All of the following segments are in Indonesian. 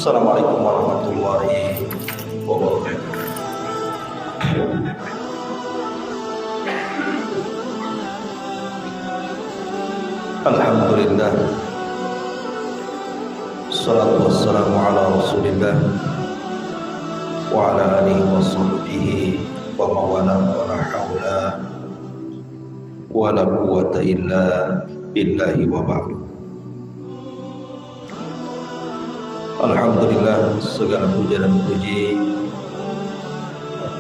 Assalamualaikum warahmatullahi wabarakatuh. Alhamdulillah, salatu wassalamu ala rasulillah wa ala alihi wa sahbihi wa mawala wa la hawla wa la quwwata illa billahi wa ba'du. Alhamdulillah, segala puja dan puji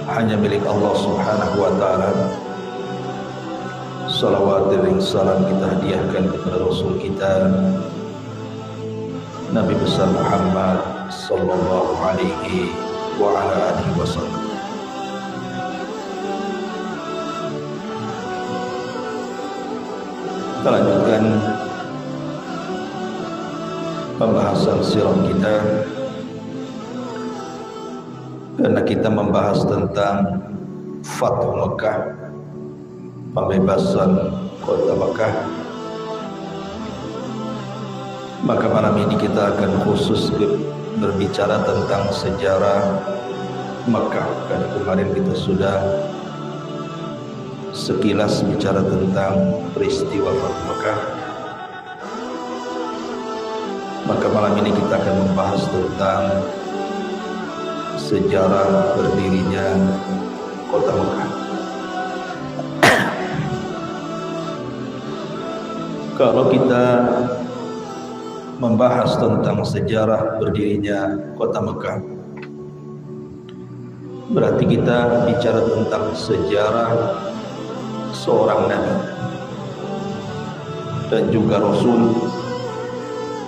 hanya milik Allah Subhanahu wa ta'ala. Salawat dan salam kita hadiahkan kepada Rasul kita Nabi besar Muhammad sallallahu alaihi wa ala alihi wasallam. Kita lanjutkan pembahasan sirah kita, karena kita membahas tentang Fathu Mekah, pembebasan kota Mekah. Maka malam ini kita akan khusus berbicara tentang sejarah Mekah, karena kemarin kita sudah sekilas bicara tentang peristiwa Fathu Mekah. Maka malam ini kita akan membahas tentang sejarah berdirinya kota Mekah. Kalau kita membahas tentang sejarah berdirinya kota Mekah, berarti kita bicara tentang sejarah seorang nabi dan juga rasul,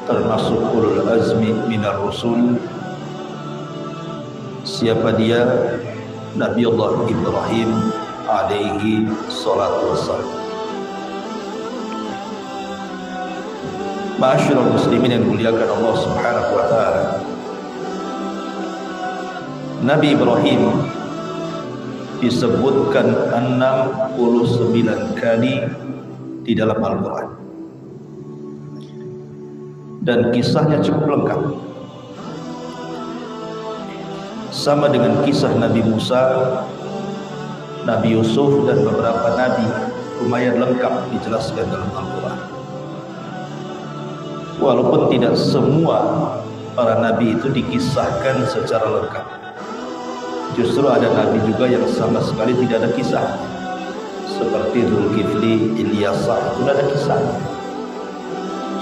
termasuk ulul azmi minar rusul. Siapa dia? Nabi Allah Ibrahim alaihi salatu wassalam. Ma'asyiral muslimin yang dimuliakan Allah Subhanahu wa ta'ala, Nabi Ibrahim disebutkan 69 kali di dalam Al-Quran, dan kisahnya cukup lengkap, sama dengan kisah Nabi Musa, Nabi Yusuf, dan beberapa nabi. Lumayan lengkap dijelaskan dalam Al-Quran. Walaupun tidak semua para nabi itu dikisahkan secara lengkap. Justru ada nabi juga yang sama sekali tidak ada kisah, seperti Dzulkifli, Ilyasa, itu tidak ada kisahnya,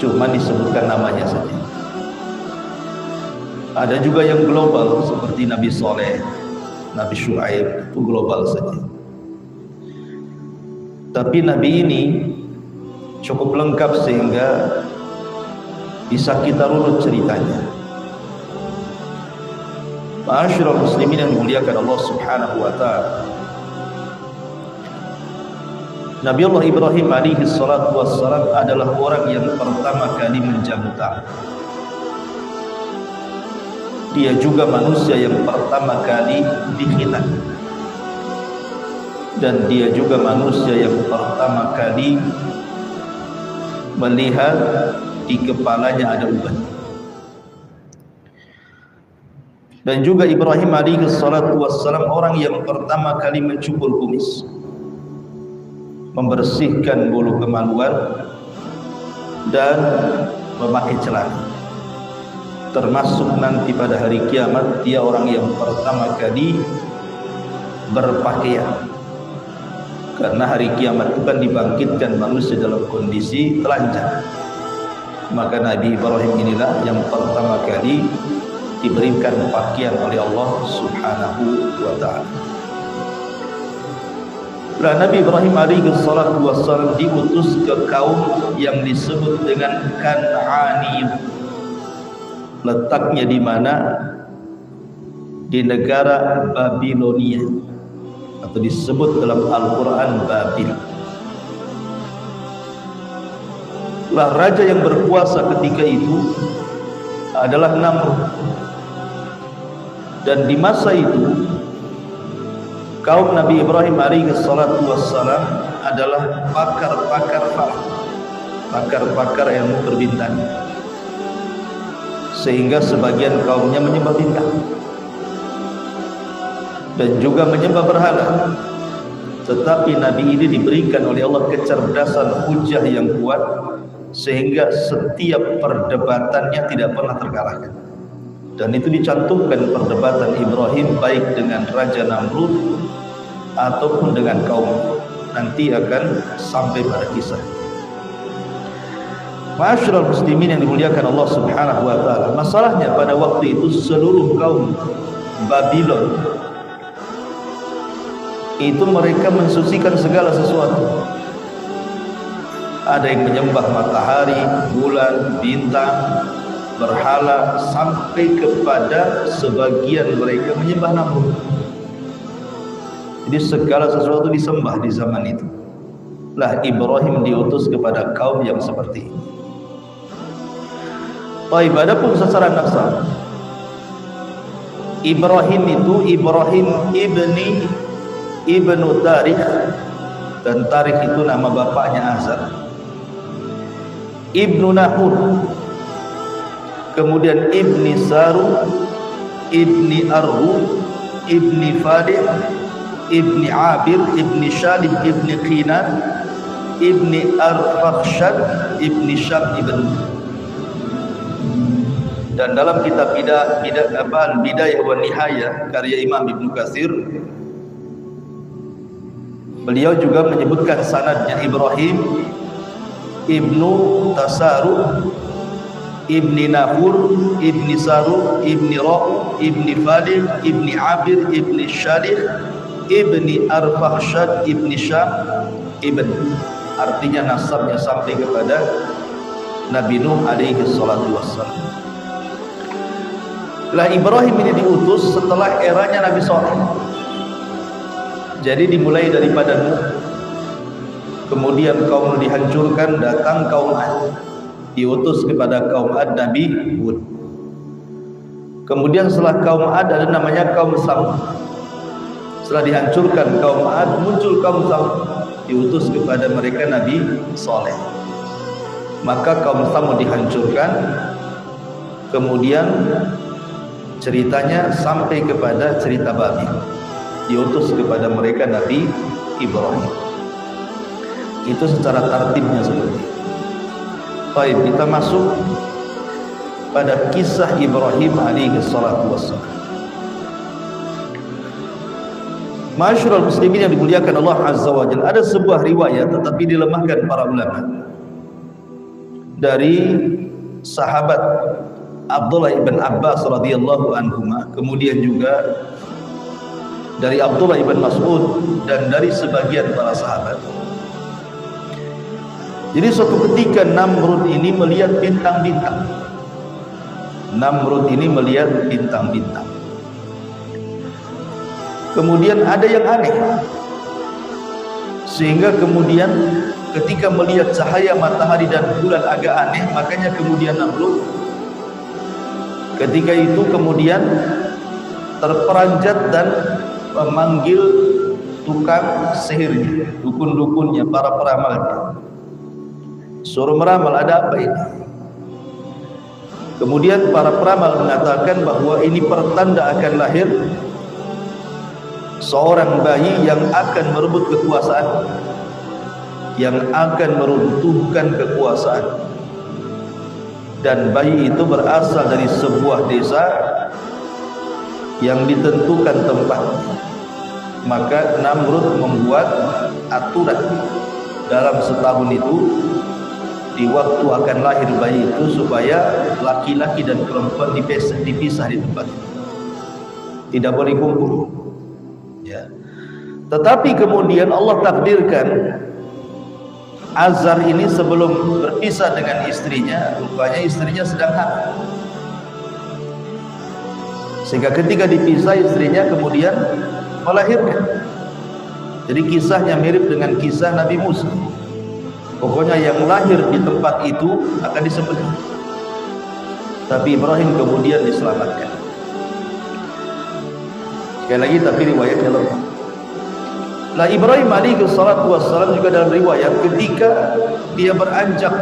cuma disebutkan namanya saja. Ada juga yang global seperti Nabi Soleh, Nabi Syuaib, itu global saja. Tapi nabi ini cukup lengkap sehingga bisa kita runut ceritanya. Ma'asyiral muslimin yang dimuliakan Allah Subhanahu wa ta'ala, Nabi Allah Ibrahim alaihi salatu wassalam adalah orang yang pertama kali menjamu tamu. Dia juga manusia yang pertama kali dikhitan, dan dia juga manusia yang pertama kali melihat di kepalanya ada uban. Dan juga Ibrahim alaihi salatu wassalam orang yang pertama kali mencukur kumis, membersihkan bulu kemaluan, dan memakai celana. Termasuk nanti pada hari kiamat dia orang yang pertama kali berpakaian, karena hari kiamat itu kan dibangkitkan manusia dalam kondisi telanjang. Maka Nabi Ibrahim inilah yang pertama kali diberikan pakaian oleh Allah Subhanahu wa ta'ala. Nah, Nabi Ibrahim alaihi salatu wassalam diutus ke kaum yang disebut dengan Kan'aniyun. Letaknya di mana? Di negara Babilonia, atau disebut dalam Al-Quran Babil. Lah, raja yang berkuasa ketika itu adalah Namrud. Dan di masa itu kaum Nabi Ibrahim alaihi salatu wassalam adalah pakar-pakar falak, pakar-pakar ilmu perbintangan. sehingga sebagian kaumnya menyembah bintang dan juga menyembah berhala. Tetapi Nabi ini diberikan oleh Allah kecerdasan hujah yang kuat, sehingga setiap perdebatannya tidak pernah terkalahkan. Dan itu dicantumkan perdebatan Ibrahim baik dengan Raja Namrud ataupun dengan kaum. Nanti akan sampai pada kisah. Ma'asyiral muslimin yang dimuliakan Allah Subhanahu wa taala, masalahnya pada waktu itu seluruh kaum Babylon itu mereka mensucikan segala sesuatu. Ada yang menyembah matahari, bulan, bintang, berhala, sampai kepada sebagian mereka menyembah Namrud. Jadi segala sesuatu disembah di zaman itu. Lah Ibrahim diutus kepada kaum yang seperti ini. Baik, adapun secara nasab, Ibrahim itu Ibrahim ibnu Tarikh, dan Tarikh itu nama bapaknya Azar, ibnu Nahur, kemudian ibni Saru, ibni Arhu, ibni Fadih, ibni Abir, ibni Shalih, ibni Qinan, ibni Arfakhshad, ibni Syam ibn. Dan dalam kitab Bidayah wa Nihayah karya Imam Ibnu Katsir, beliau juga menyebutkan sanadnya Ibrahim ibnu Tasaru, ibni Nahur, ibni Saru, ibni Ra'u, ibni Fadil, ibni Abir, ibni Shalih, ibni Arfakhshad, ibni Syam ibn. Artinya nasabnya sampai kepada Nabi Nuh alaihi salatu wassalam. Lah Ibrahim ini diutus setelah eranya Nabi Saleh. Jadi dimulai daripada Nuh, kemudian kaum Nuh dihancurkan, datang kaum Ad, diutus kepada kaum Ad Nabi Hud. Kemudian setelah kaum Ad ada namanya kaum Samud. Setelah dihancurkan kaum Ad, muncul kaum Samud, diutus kepada mereka Nabi Saleh. Maka kaum Samud dihancurkan, kemudian ceritanya sampai kepada cerita Babil, diutus kepada mereka Nabi Ibrahim. Itu secara tertibnya seperti itu. Baik, kita masuk pada kisah Ibrahim alaihi salatu wassalam. Ma'asyiral muslimin yang dimuliakan Allah Azza wa Jalla, ada sebuah riwayat tetapi dilemahkan para ulama dari sahabat Abdullah ibn Abbas radhiyallahu anhuma, kemudian juga dari Abdullah ibn Mas'ud dan dari sebagian para sahabat. Jadi suatu ketika Namrud ini melihat bintang-bintang. Namrud ini melihat bintang-bintang. Kemudian ada yang aneh, sehingga kemudian ketika melihat cahaya matahari dan bulan agak aneh, makanya kemudian Namrud ketika itu kemudian terperanjat dan memanggil tukang sihirnya, dukun-dukunnya, para peramalnya, suruh meramal ada apa ini. Kemudian para peramal mengatakan bahwa ini pertanda akan lahir seorang bayi yang akan merebut kekuasaan, yang akan meruntuhkan kekuasaan. Dan bayi itu berasal dari sebuah desa yang ditentukan tempatnya. Maka Namrud membuat aturan dalam setahun itu, di waktu akan lahir bayi itu, supaya laki-laki dan perempuan dipisah di tempat itu, tidak boleh kumpul ya. Tetapi kemudian Allah takdirkan Azar ini sebelum berpisah dengan istrinya, rupanya istrinya sedang hamil, sehingga ketika dipisah istrinya kemudian melahirkan. Jadi kisahnya mirip dengan kisah Nabi Musa. Pokoknya yang lahir di tempat itu akan disembelih, tapi Ibrahim kemudian diselamatkan. Sekali lagi, tapi riwayatnya lemah. Nah, Ibrahim alaihi salatu wassalam juga dalam riwayat ketika dia beranjak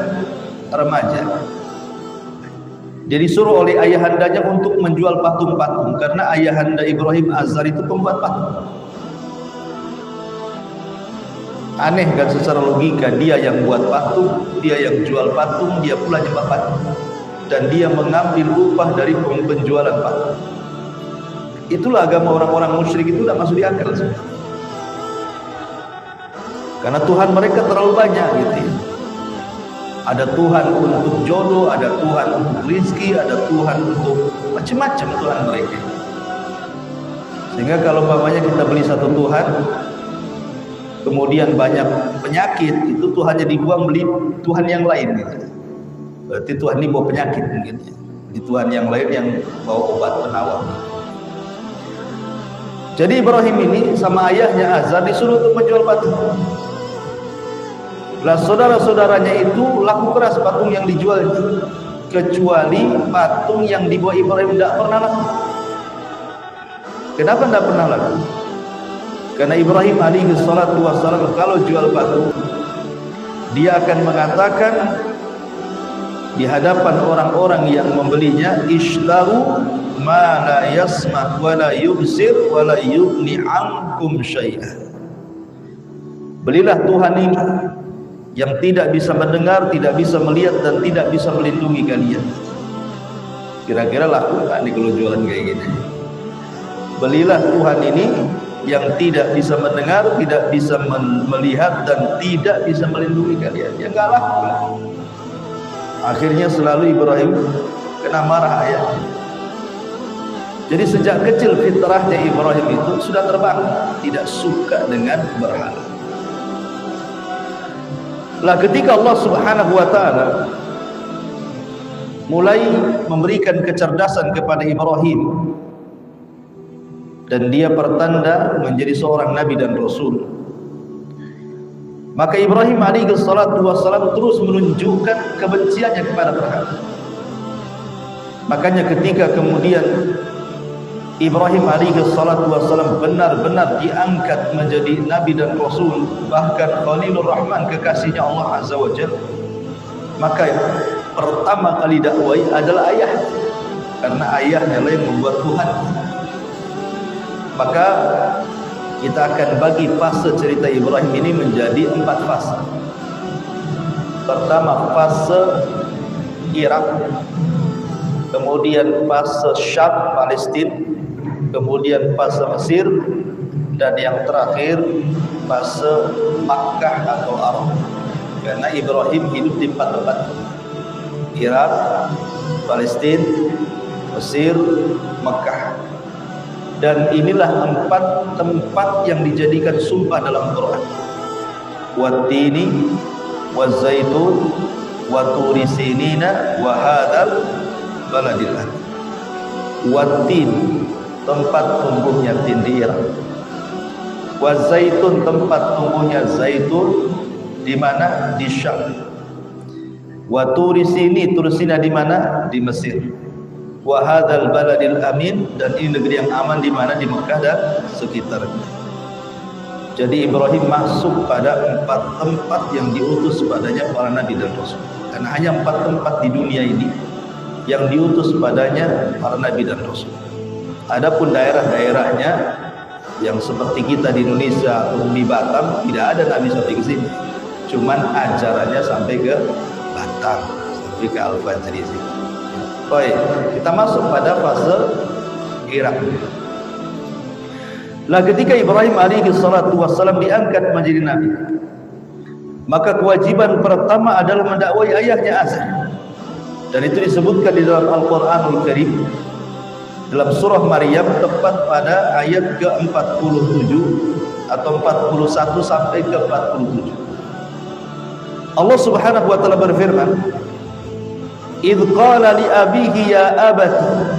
remaja, Dia disuruh oleh ayahandanya untuk menjual patung-patung karena ayahanda Ibrahim Azhar itu pembuat patung. Aneh kan secara logika, dia yang buat patung, dia yang jual patung, dia pula nyembah patung, dan dia mengambil upah dari penjualan patung. Itulah agama orang-orang musyrik, itu tidak masuk di akal sebenarnya. Karena Tuhan mereka terlalu banyak gitu ya. Ada Tuhan untuk jodoh, ada Tuhan untuk rizki, ada Tuhan untuk macam-macam Tuhan mereka. Sehingga kalau umpamanya kita beli satu Tuhan, kemudian banyak penyakit, itu Tuhannya dibuang, beli Tuhan yang lain gitu. Berarti Tuhan ini bawa penyakit mungkin ya. Di Tuhan yang lain yang bawa obat penawar. Jadi Ibrahim ini sama ayahnya Azhar disuruh untuk menjual patung. Lah saudara-saudaranya itu laku keras patung yang dijual, kecuali patung yang dibawa Ibrahim tidak pernah laku. Kenapa tidak pernah laku? Karena Ibrahim alaihi salatu wassalam kalau jual patung, dia akan mengatakan di hadapan orang-orang yang membelinya, ishtaru ma la yasma' wa la yubsir wa la yughni ankum syai'an. Belilah Tuhan ini yang tidak bisa mendengar, tidak bisa melihat, dan tidak bisa melindungi kalian. Kira-kira laku kan kalau jualan kayak gini? Belilah Tuhan ini yang tidak bisa mendengar, tidak bisa melihat, dan tidak bisa melindungi kalian. Ya enggak laku lah. Akhirnya selalu Ibrahim kena marah ayahnya. Jadi sejak kecil fitrahnya Ibrahim itu sudah terbangun tidak suka dengan berhala. Lah ketika Allah Subhanahu wa taala mulai memberikan kecerdasan kepada Ibrahim dan dia pertanda menjadi seorang nabi dan rasul, maka Ibrahim alaihi salatu wassalam terus menunjukkan kebenciannya kepada berhala. Makanya ketika kemudian Ibrahim alaihi salatu wassalam benar-benar diangkat menjadi nabi dan rasul, bahkan Khalilur Rahman, kekasihnya Allah Azza wa Jalla, maka pertama kali dakwai adalah ayahnya, karena ayahnya lah yang membuat Tuhan. Maka kita akan bagi fase cerita Ibrahim ini menjadi 4 fase. Pertama fase Irak, kemudian fase Syam Palestina, kemudian fase Mesir, dan yang terakhir fase Makkah atau Arab. Karena Ibrahim hidup di 4 tempat: Irak, Palestina, Mesir, Makkah. Dan inilah 4 tempat yang dijadikan sumpah dalam Quran: Wattini, Wazaitun, Waturi Sinina, Wahadal Baladil Amin. Wattin, tempat tumbuhnya tin di Irak. Wazaitun, tempat tumbuhnya zaitun di mana? Di Syam. Waturi Sini, Tursina di mana? Di Mesir. Wahadal Baladil Amin, dan ini negeri yang aman di mana? Di Mekah dan sekitarnya. Jadi Ibrahim masuk pada 4 tempat yang diutus padanya para nabi dan rasul. Karena hanya 4 tempat di dunia ini yang diutus padanya para nabi dan rasul. Adapun daerah-daerahnya yang seperti kita di Indonesia atau di Batam, tidak ada nabi sampai ke sini. Cuman ajarannya sampai ke Batam, sampai ke Al-Fajri sini. Baik, kita masuk pada fase Irak. Lah ketika Ibrahim alaihi salatu wassalam diangkat menjadi nabi, maka kewajiban pertama adalah mendakwai ayahnya Azhar. Dan itu disebutkan di dalam Al-Qur'anul Karim dalam surah Maryam, tepat pada ayat ke-47 atau 41 sampai ke-47. Allah Subhanahu wa taala berfirman, "Idz qala li abihi ya abati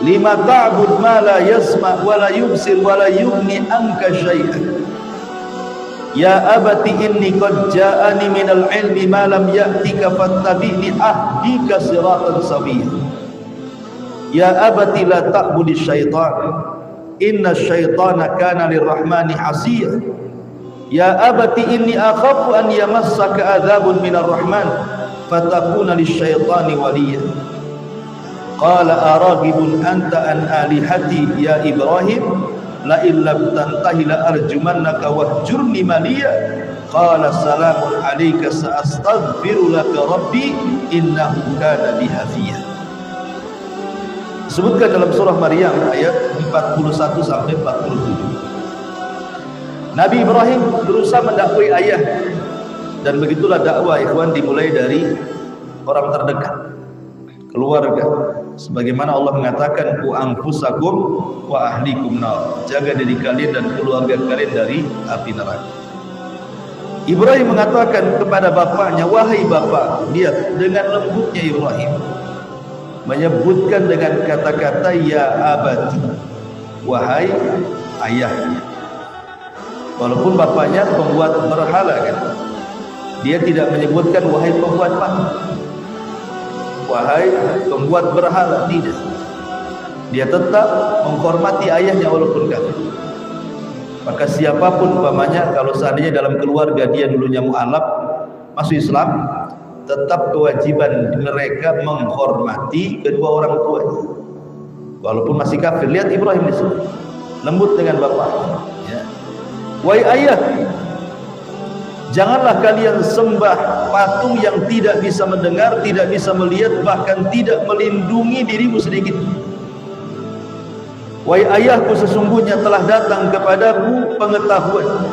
lima ta'bud ma la yasma' wa la yubsir wa la yughni anka syai'an. Ya abati inni qad ja'ani minal ilmi ma lam ya'tika fattabi'ni ahdika siratan sawiyya. Ya abati la ta'budish syaitan inna syaitana kana lirrahmani 'asiyya. Ya abati inni akhafu an yamassaka adzabun minar rahman fatakuna lisyaitani waliyya." qala araghibun anta an alihati ya Ibrahim la illam tantahi la arjumannaka wahjurni maliya qala salamun alayka sa'astaghfiru laka rabbi innahu kana bi hafiya. Disebutkan dalam surah Maryam ayat 41 sampai 47. Nabi Ibrahim berusaha mendakwai ayah, dan begitulah dakwah ikhwan dimulai dari orang terdekat, keluarga. Sebagaimana Allah mengatakan ku anfusakum wa ahlikum nar, jaga diri kalian dan keluarga kalian dari api neraka. Ibrahim mengatakan kepada bapaknya, wahai bapak, lihat dengan lembutnya Ibrahim menyebutkan dengan kata-kata ya abati, wahai ayahnya. Walaupun bapaknya pembuat berhala kan, dia tidak menyebutkan wahai pembuat patung, wahai pembuat berhala, tidak. Dia tetap menghormati ayahnya walaupun kafir. Maka siapapun umpamanya, kalau seandainya dalam keluarga dia dulunya mu'alaf, masuk Islam, tetap kewajiban mereka menghormati kedua orang tuanya walaupun masih kafir. Lihat Ibrahim di sini lembut dengan bapaknya, ya. Wahai ayah, janganlah kalian sembah patung yang tidak bisa mendengar, tidak bisa melihat, bahkan tidak melindungi dirimu sedikit. Wahai ayahku, sesungguhnya telah datang kepadaku pengetahuan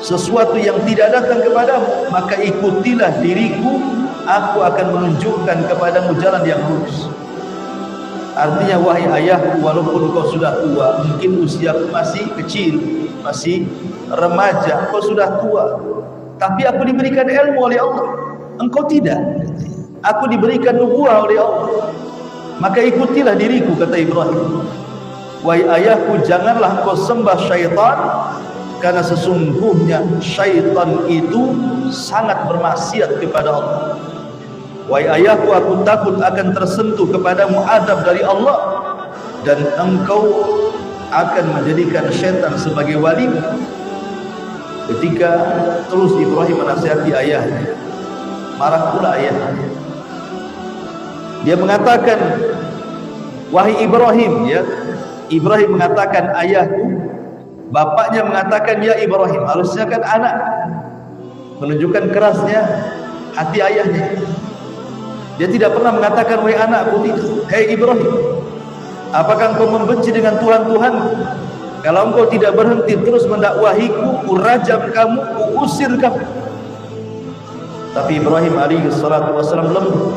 sesuatu yang tidak datang kepadamu, maka ikutilah diriku, aku akan menunjukkan kepadamu jalan yang lurus. Artinya, wahai ayahku, walaupun kau sudah tua, mungkin usiaku masih kecil, masih remaja, kau sudah tua, tapi aku diberikan ilmu oleh Allah, engkau tidak. Aku diberikan nubuah oleh Allah, maka ikutilah diriku, kata Ibrahim. Wahai ayahku, janganlah engkau sembah syaitan, karena sesungguhnya syaitan itu sangat bermaksiat kepada Allah. Wahai ayahku, aku takut akan tersentuh kepadamu azab dari Allah, dan engkau akan menjadikan syaitan sebagai wali. Ketika terus Ibrahim menasihati ayahnya, marah pula ayahnya. Dia mengatakan, wahai Ibrahim, ya, Ibrahim mengatakan ayahku, bapaknya mengatakan ya Ibrahim. Harusnya kan anak, menunjukkan kerasnya hati ayahnya. Dia tidak pernah mengatakan wahai anakku, tidak. Hei Ibrahim, apakah engkau membenci dengan Tuhan-Tuhan? Kalau engkau tidak berhenti terus mendakwahiku, ku rajam kamu, ku usir kamu. Tapi Ibrahim alaihi salatu wasallam lembut,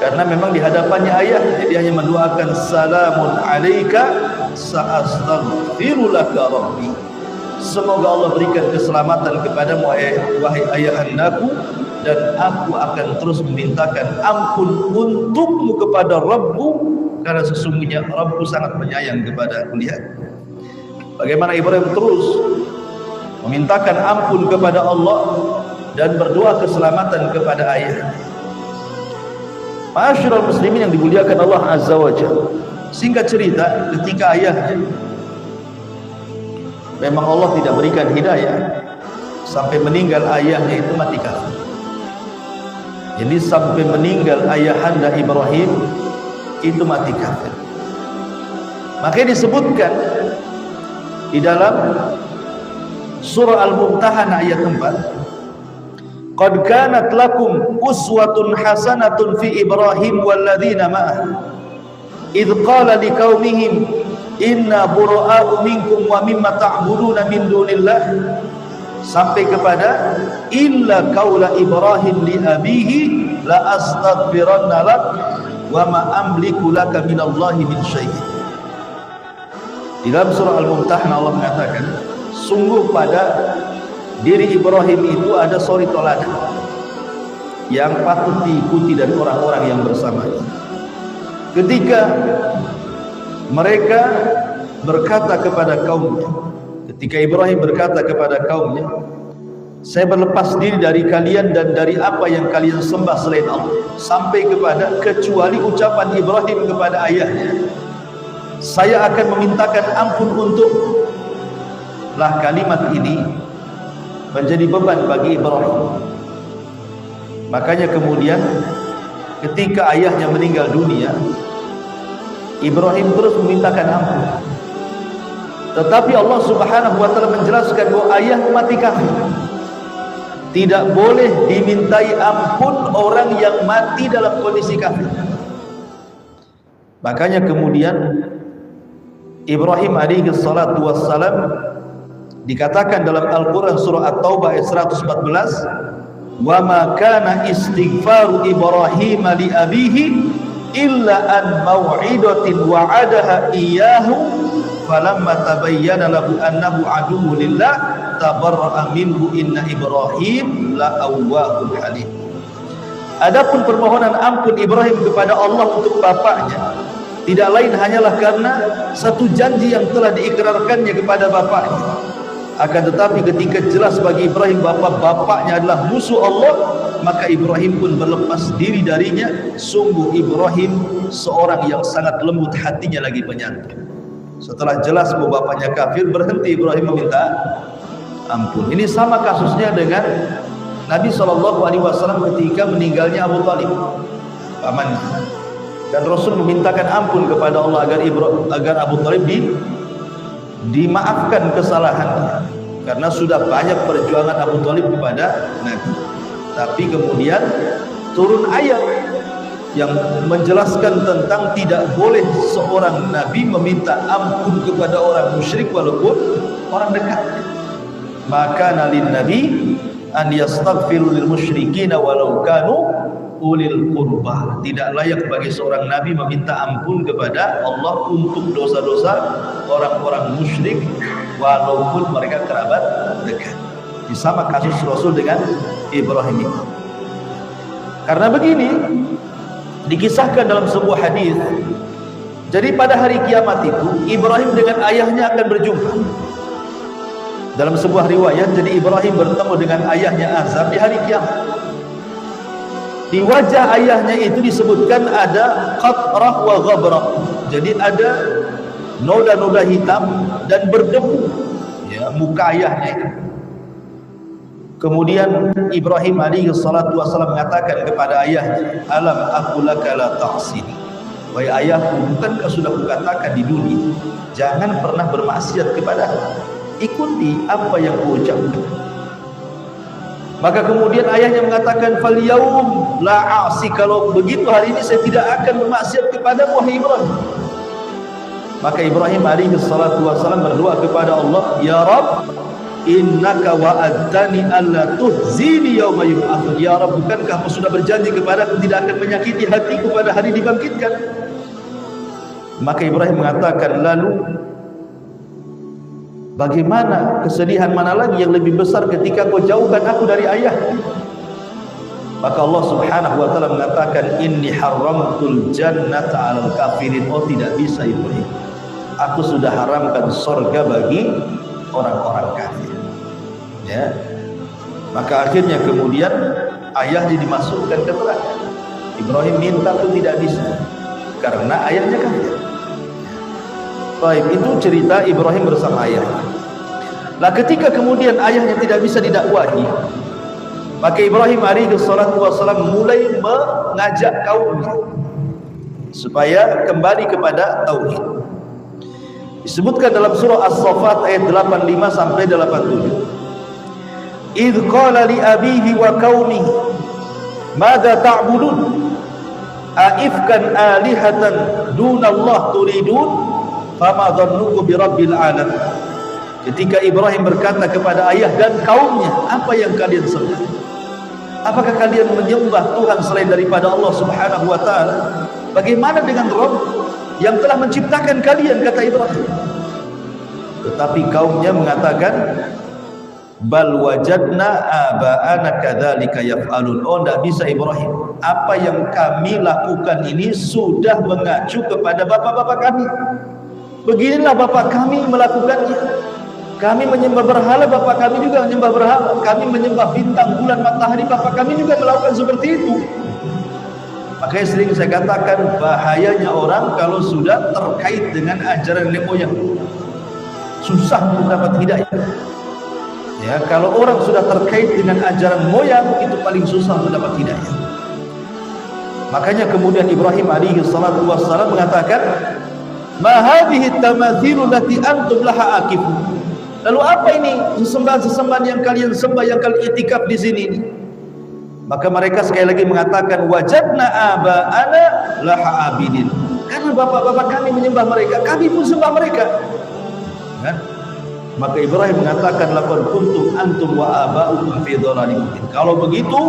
karena memang di hadapannya ayah. Jadi hanya mendoakan salamun alaika sa'astaghfiru laka rabbi. Semoga Allah berikan keselamatan kepadamu wahai ayahandaku, dan aku akan terus memintakan ampun untukmu kepada Rabbmu, karena sesungguhnya Rabbku sangat menyayang kepada aku. Lihat bagaimana Ibrahim terus memintakan ampun kepada Allah dan berdoa keselamatan kepada ayah. Ma'asyiral muslimin yang dimuliakan Allah Azza wa Jalla. Singkat cerita, ketika ayahnya, memang Allah tidak berikan hidayah, sampai meninggal ayahnya itu mati kafir. Jadi sampai meninggal ayahanda Ibrahim itu mati kafir. Makanya disebutkan di dalam surah Al-Mumtahanah ayat 4, qad kanat lakum uswatun hasanatun fi Ibrahim walladzina ma'ah idh qala liqaumihim inna bura'u minkum wa mimma ta'buduna min dunillah, sampai kepada illa qaula Ibrahim li abihi la astaghfiranna lak wa ma amliku laka minallahi min syai'. Di dalam surah Al-Mumtahanah Allah mengatakan, sungguh pada diri Ibrahim itu ada suri toladan yang patut diikuti dan orang-orang yang bersamanya. Ketika mereka berkata kepada kaumnya, ketika Ibrahim berkata kepada kaumnya, saya berlepas diri dari kalian dan dari apa yang kalian sembah selain Allah, sampai kepada kecuali ucapan Ibrahim kepada ayahnya, saya akan memintakan ampun untuk. Lah kalimat ini menjadi beban bagi Ibrahim. Makanya kemudian ketika ayahnya meninggal dunia, Ibrahim terus memintakan ampun. Tetapi Allah Subhanahu wa taala menjelaskan bahwa ayah mati kafir. Tidak boleh dimintai ampun orang yang mati dalam kondisi kafir. Makanya kemudian Ibrahim alaihi salatu wassalam dikatakan dalam Al-Quran surah At-Taubah ayat 114, wa ma kana istighfaru Ibrahim li abihi illa an mau'idatin wa'adaha iyyahu falamma tabayyana lahu annahu aduwwu lillah tabarra'a minhu inna Ibrahim la awwahun halim. Adapun permohonan ampun Ibrahim kepada Allah untuk bapaknya tidak lain hanyalah karena satu janji yang telah diikrarkannya kepada bapaknya. Akan tetapi ketika jelas bagi Ibrahim bahwa bapaknya adalah musuh Allah, maka Ibrahim pun berlepas diri darinya. Sungguh Ibrahim seorang yang sangat lembut hatinya lagi penyantun. Setelah jelas bahwa bapaknya kafir, berhenti Ibrahim meminta ampun. Ini sama kasusnya dengan Nabi SAW ketika meninggalnya Abu Talib, pamannya. Dan Rasul memintakan ampun kepada Allah agar Abu Talib dimaafkan kesalahannya, karena sudah banyak perjuangan Abu Talib kepada Nabi. Tapi kemudian turun ayat yang menjelaskan tentang tidak boleh seorang Nabi meminta ampun kepada orang musyrik walaupun orang dekat. Maka nalin Nabi an yastaghfiru lil musyrikin walau kanu ulil qurbah. Tidak layak bagi seorang nabi meminta ampun kepada Allah untuk dosa-dosa orang-orang musyrik walaupun mereka kerabat dekat. Ini sama kasus Rasul dengan Ibrahim itu. Karena begini dikisahkan dalam sebuah hadis, jadi pada hari kiamat itu Ibrahim dengan ayahnya akan berjumpa. Dalam sebuah riwayat, jadi Ibrahim bertemu dengan ayahnya Azar di hari kiamat. Di wajah ayahnya itu disebutkan ada qatrah wa ghabrah. Jadi ada noda-noda hitam dan berdebu, ya, muka ayahnya itu. Kemudian Ibrahim alaihi salatu wasallam mengatakan kepada ayahnya, alam aqul laka la ta'sini. Wahai ayahku, bukankah sudah kukatakan di dunia jangan pernah bermaksiat kepadaku, ikuti apa yang kuucapkan. Maka kemudian ayahnya mengatakan, fal yaum la a'si, kalau begitu hari ini saya tidak akan bermaksiat kepadamu wahai Ibrahim. Maka Ibrahim alaihi salatu wasallam berdoa kepada Allah, ya Rabb, innaka wa'adtani alla tuhzini yauma yub'atsun. Ya Rabb, bukankah Engkau sudah berjanji kepadaku tidak akan menyakiti hatiku pada hari dibangkitkan? Maka Ibrahim mengatakan, lalu bagaimana kesedihan mana lagi yang lebih besar ketika kau jauhkan aku dari ayah? Maka Allah Subhanahu wa taala mengatakan, inni haramtul jannata 'alal kafirin. Oh, tidak bisa Ibrahim, aku sudah haramkan surga bagi orang-orang kafir. Ya. Maka akhirnya kemudian ayahnya dimasukkan ke neraka. Ibrahim minta itu tidak bisa karena ayahnya kafir. Baik, itu cerita Ibrahim bersama ayahnya. Nah, ketika kemudian ayahnya tidak bisa didakwahi, maka Ibrahim alaihi salatu wasallam mulai mengajak kaumnya supaya kembali kepada tauhid. Disebutkan dalam surah As-Saffat ayat 85 sampai 87. Idz qala li abihi wa qaumihi madza ta'budun aifkan alihatan dunallah turidun fama dhannukum birabbil alamin. Ketika Ibrahim berkata kepada ayah dan kaumnya, apa yang kalian sembah? Apakah kalian menyembah Tuhan selain daripada Allah Subhanahu wa taala? Bagaimana dengan Rabb yang telah menciptakan kalian, kata Ibrahim. Tetapi kaumnya mengatakan, bal wajadna aba'ana kadzalika yaf'alun. Oh, tidak bisa Ibrahim, apa yang kami lakukan ini sudah mengacu kepada bapak-bapak kami. Beginilah bapak kami melakukannya. Kami menyembah berhala, bapak kami juga menyembah berhala. Kami menyembah bintang, bulan, matahari, bapak kami juga melakukan seperti itu. Makanya sering saya katakan, bahayanya orang kalau sudah terkait dengan ajaran nenek moyang, susah untuk dapat hidayah. Ya, kalau orang sudah terkait dengan ajaran moyang, itu paling susah untuk dapat hidayah. Makanya kemudian Ibrahim alaihi salatu wassalam mengatakan, ma hadhihi tamathilu lati antum laha akifun. Lalu apa ini sesembahan-sesembahan yang kalian sembah, yang kalian itikaf di sini ini? Maka mereka sekali lagi mengatakan wajadna aba'ana laha abidin. Karena bapak-bapak kami menyembah mereka, kami pun sembah mereka. Kan? Maka Ibrahim mengatakan laqad kuntum antum wa aba'ukum fi dhalalin mubin. Kalau begitu,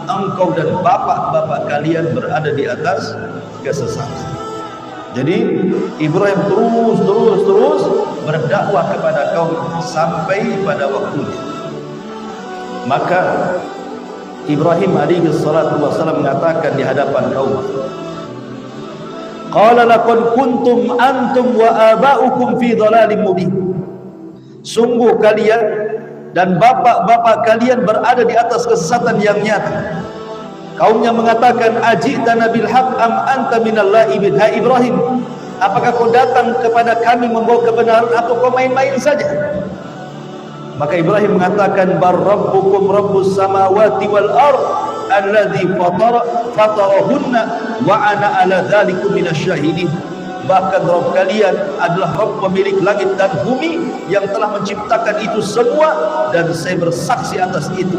engkau dan bapak-bapak kalian berada di atas kesesatan. Jadi Ibrahim terus berdakwah kepada kaum sampai pada waktunya. Maka Ibrahim alaihi salatu wasallam mengatakan di hadapan kaum, qala laqad kuntum antum wa aba'ukum fi dhalalin mubin. Sungguh kalian dan bapak-bapak kalian berada di atas kesesatan yang nyata. Kaumnya mengatakan ajitana bil haqq am anta minal la'ibin. Hai Ibrahim, apakah kau datang kepada kami membawa kebenaran atau kau main-main saja? Maka Ibrahim mengatakan bar rabbukum rabbus samawati wal ard alladzi fatarahunna wa ana ala dzalikum minasyahidin. Bahkan Rabb kalian adalah Rabb pemilik langit dan bumi yang telah menciptakan itu semua dan saya bersaksi atas itu.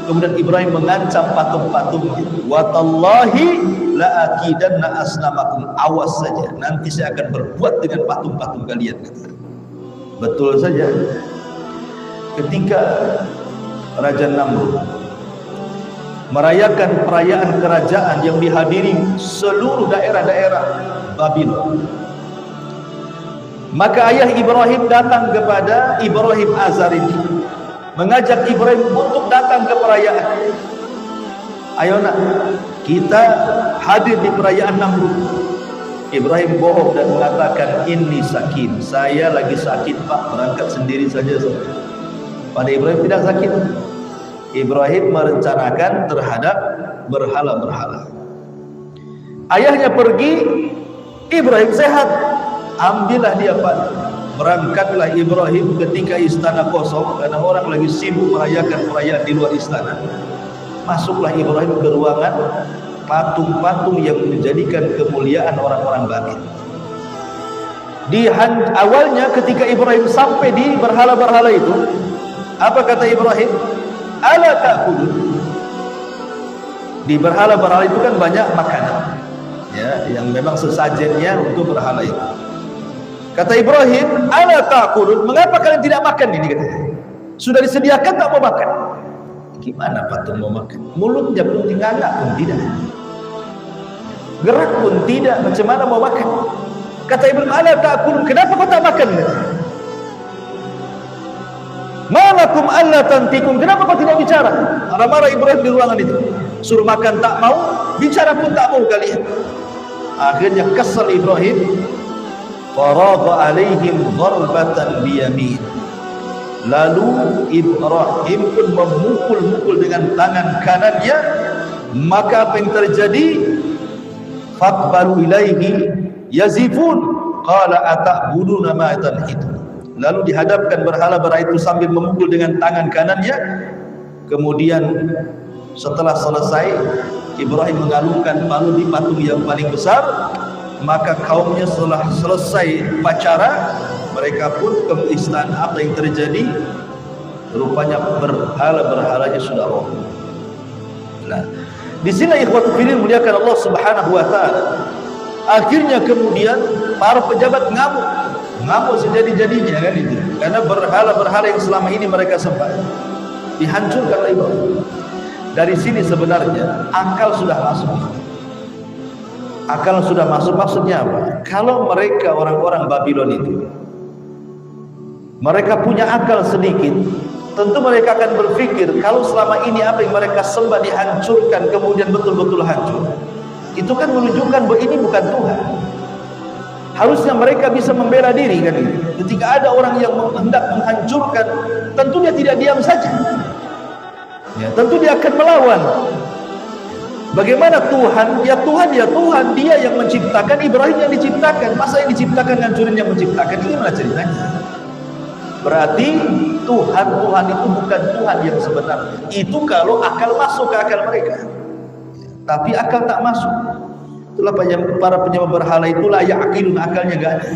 Kemudian Ibrahim mengancam patung-patungnya, wa tallahi la akidanna asnamakum, awas saja nanti saya akan berbuat dengan patung-patung kalian. Betul saja, ketika Raja Namrud merayakan perayaan kerajaan yang dihadiri seluruh daerah-daerah Babylon, maka ayah Ibrahim datang kepada Ibrahim Azhar ini, mengajak Ibrahim untuk datang ke perayaan. Ayo nak, kita hadir di perayaan Namrud. Ibrahim bohong dan mengatakan inni sakin, saya lagi sakit pak, berangkat sendiri saja. Pada Ibrahim tidak sakit. Ibrahim merencanakan terhadap berhala-berhala. Ayahnya pergi, Ibrahim sehat, ambillah dia pak. Berangkatlah Ibrahim ketika istana kosong karena orang lagi sibuk merayakan perayaan di luar istana. Masuklah Ibrahim ke ruangan patung-patung yang menjadikan kemuliaan orang-orang Babil. Awalnya ketika Ibrahim sampai di berhala-berhala itu, apa kata Ibrahim? Ala ta'kulun. Di berhala-berhala itu kan banyak makanan, ya, yang memang sesajennya untuk berhala itu. Kata Ibrahim, ala ta'kulun, mengapa kalian tidak makan ini? Katanya, sudah disediakan tak mau makan. Gimana patung mau makan? Mulutnya pun tinggalak pun tidak, gerak pun tidak, macam mana mau makan? Kata Ibrahim, ala ta'kulun, kenapa kau tak makan? Malakum alla tantikum, kenapa kau tidak bicara? Marah-marah Ibrahim di ruangan itu, suruh makan tak mau, bicara pun tak mau kalian. Akhirnya kesal Ibrahim, faragha alaihim dharbatan biyamin. Lalu Ibrahim pun memukul-mukul dengan tangan kanannya. Maka apa yang terjadi? Faqbalu ilaihi yazifun, qala ata'buduna ma tanhitun. Lalu dihadapkan berhala-berhala itu sambil memukul dengan tangan kanannya. Kemudian setelah selesai, Ibrahim mengalungkan palu di patung yang paling besar. Maka kaumnya setelah selesai upacara, mereka pun ke istana. Apa yang terjadi? Rupanya berhala-berhalanya sudah roboh. Nah, di sini ikhwatul fillah muliakan Allah Subhanahu wa taala. Akhirnya kemudian para pejabat ngamuk sejadi-jadinya kan itu. Karena berhala-berhala yang selama ini mereka sembah dihancurkan oleh Ibrahim. Dari sini sebenarnya akal sudah masuk. Akal sudah masuk, maksudnya apa? Kalau mereka orang-orang Babylon itu, mereka punya akal sedikit, tentu mereka akan berpikir kalau selama ini apa yang mereka sembah dihancurkan, kemudian betul-betul hancur, itu kan menunjukkan bahwa ini bukan Tuhan. Harusnya mereka bisa membela diri kan itu. Ketika ada orang yang hendak menghancurkan, tentu dia tidak diam saja, ya, tentu dia akan melawan. Bagaimana Tuhan? Ya Tuhan, ya Tuhan, dia yang menciptakan, Ibrahim yang diciptakan. Masa yang diciptakan ngancurin yang menciptakan? Ini mana ceritanya? Berarti Tuhan itu bukan Tuhan yang sebenarnya. Itu kalau akal masuk ke akal mereka. Tapi akal tak masuk. Itulah para penyembah berhala itulah ya'qilun, akalnya enggak ada.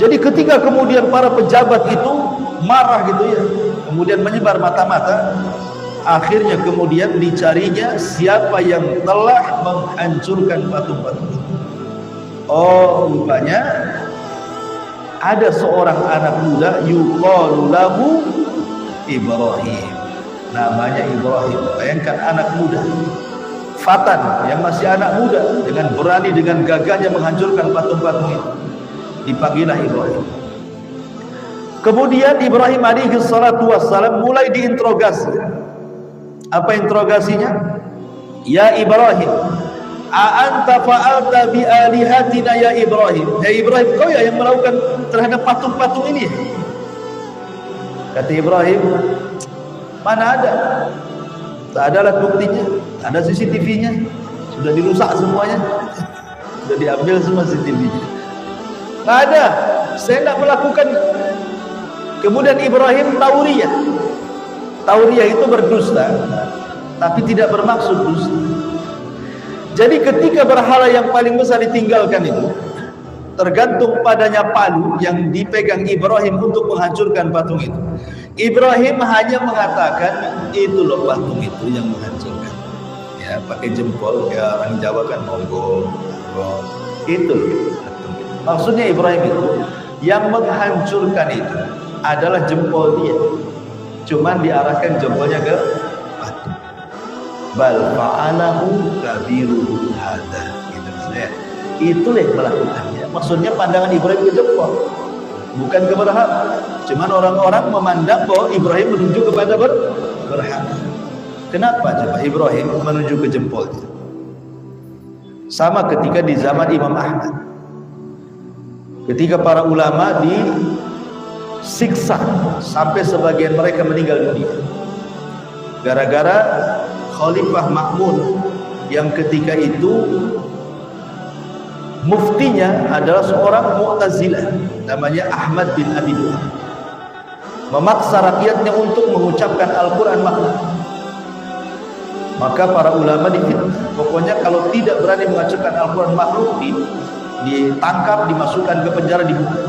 Jadi ketika kemudian para pejabat itu marah gitu ya, kemudian menyebar mata-mata, akhirnya kemudian dicarinya siapa yang telah menghancurkan patung-patung itu. Oh, rupanya ada seorang anak muda yuqalu lahu Ibrahim. Namanya Ibrahim. Bayangkan anak muda, fatan yang masih anak muda, dengan berani, dengan gagahnya menghancurkan patung-patung itu. Dipanggillah Ibrahim. Kemudian Ibrahim alaihi salatu wassalam mulai diinterogasi. Apa interogasinya? Ya Ibrahim, a anta fa'alta bi alihatina ya Ibrahim. Ya Ibrahim, kau ya yang melakukan terhadap patung-patung ini? Kata Ibrahim, mana ada? Tak ada alat buktinya, tak ada CCTV-nya, sudah dirusak semuanya, sudah diambil semua CCTV-nya. Tak ada, saya tidak melakukan. Kemudian Ibrahim tauriyah. Tauriyah itu berdusta, tapi tidak bermaksud dusta. Jadi ketika berhala yang paling besar ditinggalkan itu, tergantung padanya palu yang dipegang Ibrahim untuk menghancurkan patung itu. Ibrahim hanya mengatakan, itu loh patung itu yang menghancurkan. Ya, pakai jempol, ya orang Jawa kan monggo. Itu loh patung itu. Maksudnya Ibrahim itu yang menghancurkan itu adalah jempol dia. Cuman diarahkan jempolnya ke patung. Bal fa'alahu kabiruhu hadza. Gitu maksudnya. Itulah yang melakukannya. Maksudnya pandangan Ibrahim ke jempol, bukan ke berhala. Cuman orang-orang memandang bahwa Ibrahim menuju kepada berhala. Kenapa coba Ibrahim menuju ke jempolnya? Sama ketika di zaman Imam Ahmad, ketika para ulama disiksa sampai sebagian mereka meninggal dunia gara-gara Khalifah Ma'mun yang ketika itu muftinya adalah seorang Mu'tazilah namanya Ahmad bin Abi Du'ad, memaksa rakyatnya untuk mengucapkan Al-Quran makhluk. Maka para ulama difitnah, pokoknya kalau tidak berani mengucapkan Al-Quran makhluk ditangkap, dimasukkan ke penjara, dibunuh.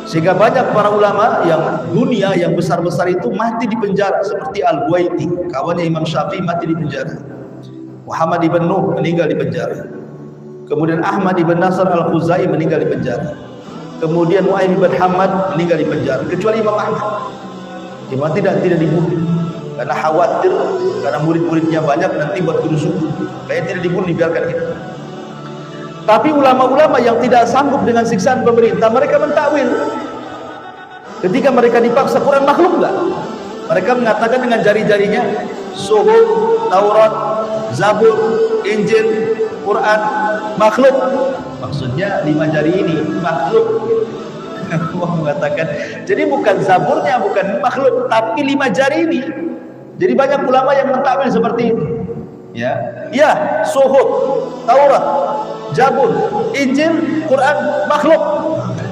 Sehingga banyak para ulama yang dunia yang besar-besar itu mati di penjara, seperti Al-Buaiti, kawannya Imam Syafi'i, mati di penjara. Muhammad ibn Nuh meninggal di penjara. Kemudian Ahmad ibn Nasr Al-Khuzai meninggal di penjara. Kemudian Mu'ayyid ibn Hamad meninggal di penjara. Kecuali Imam Ahmad, Imam tidak dibunuh karena khawatir, karena murid-muridnya banyak nanti buat kerusuhan, kayak tidak dibunuh, dibiarkan gitu. Tapi ulama-ulama yang tidak sanggup dengan siksaan pemerintah, mereka mentakwil. Ketika mereka dipaksa, Quran makhluk enggak? Mereka mengatakan dengan jari-jarinya, Suhuf, Taurat, Zabur, Injil, Quran makhluk. Maksudnya 5 jari ini makhluk. Allah mengatakan, jadi bukan Zaburnya, bukan makhluk, tapi 5 jari ini. Jadi banyak ulama yang mentakwil seperti itu. Ya, Suhuf, Taurat, Zabur, Injil, Quran makhluk.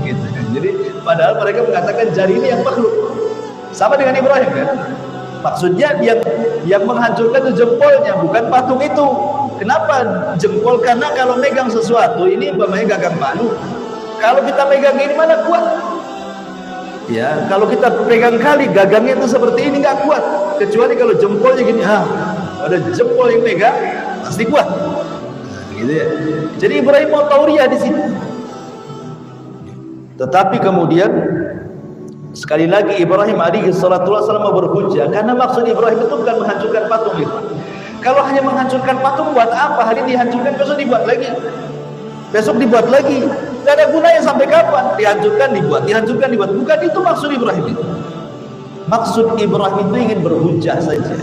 Gitu. Jadi padahal mereka mengatakan jari ini yang makhluk. Sama dengan Ibrahim kan? Maksudnya yang menghancurkan itu jempolnya, bukan patung itu. Kenapa jempol? Karena kalau megang sesuatu ini umpamanya gagang palu. Kalau kita megang ini mana kuat? Ya, kalau kita pegang kali gagangnya itu seperti ini nggak kuat. Kecuali kalau jempolnya gini, ada jempol yang megang pasti kuat. Gitu ya. Jadi Ibrahim mau tauriah di sini. Tetapi kemudian sekali lagi Ibrahim alaihi salatu wasallam berhujjah, karena maksud Ibrahim itu bukan menghancurkan patung itu. Kalau hanya menghancurkan patung, buat apa? Hari ini dihancurkan, besok dibuat lagi, besok dibuat lagi. Tidak ada gunanya sampai kapan? Dihancurkan, dibuat, dihancurkan, dibuat. Bukan itu maksud Ibrahim itu. Maksud Ibrahim itu ingin berhujjah saja.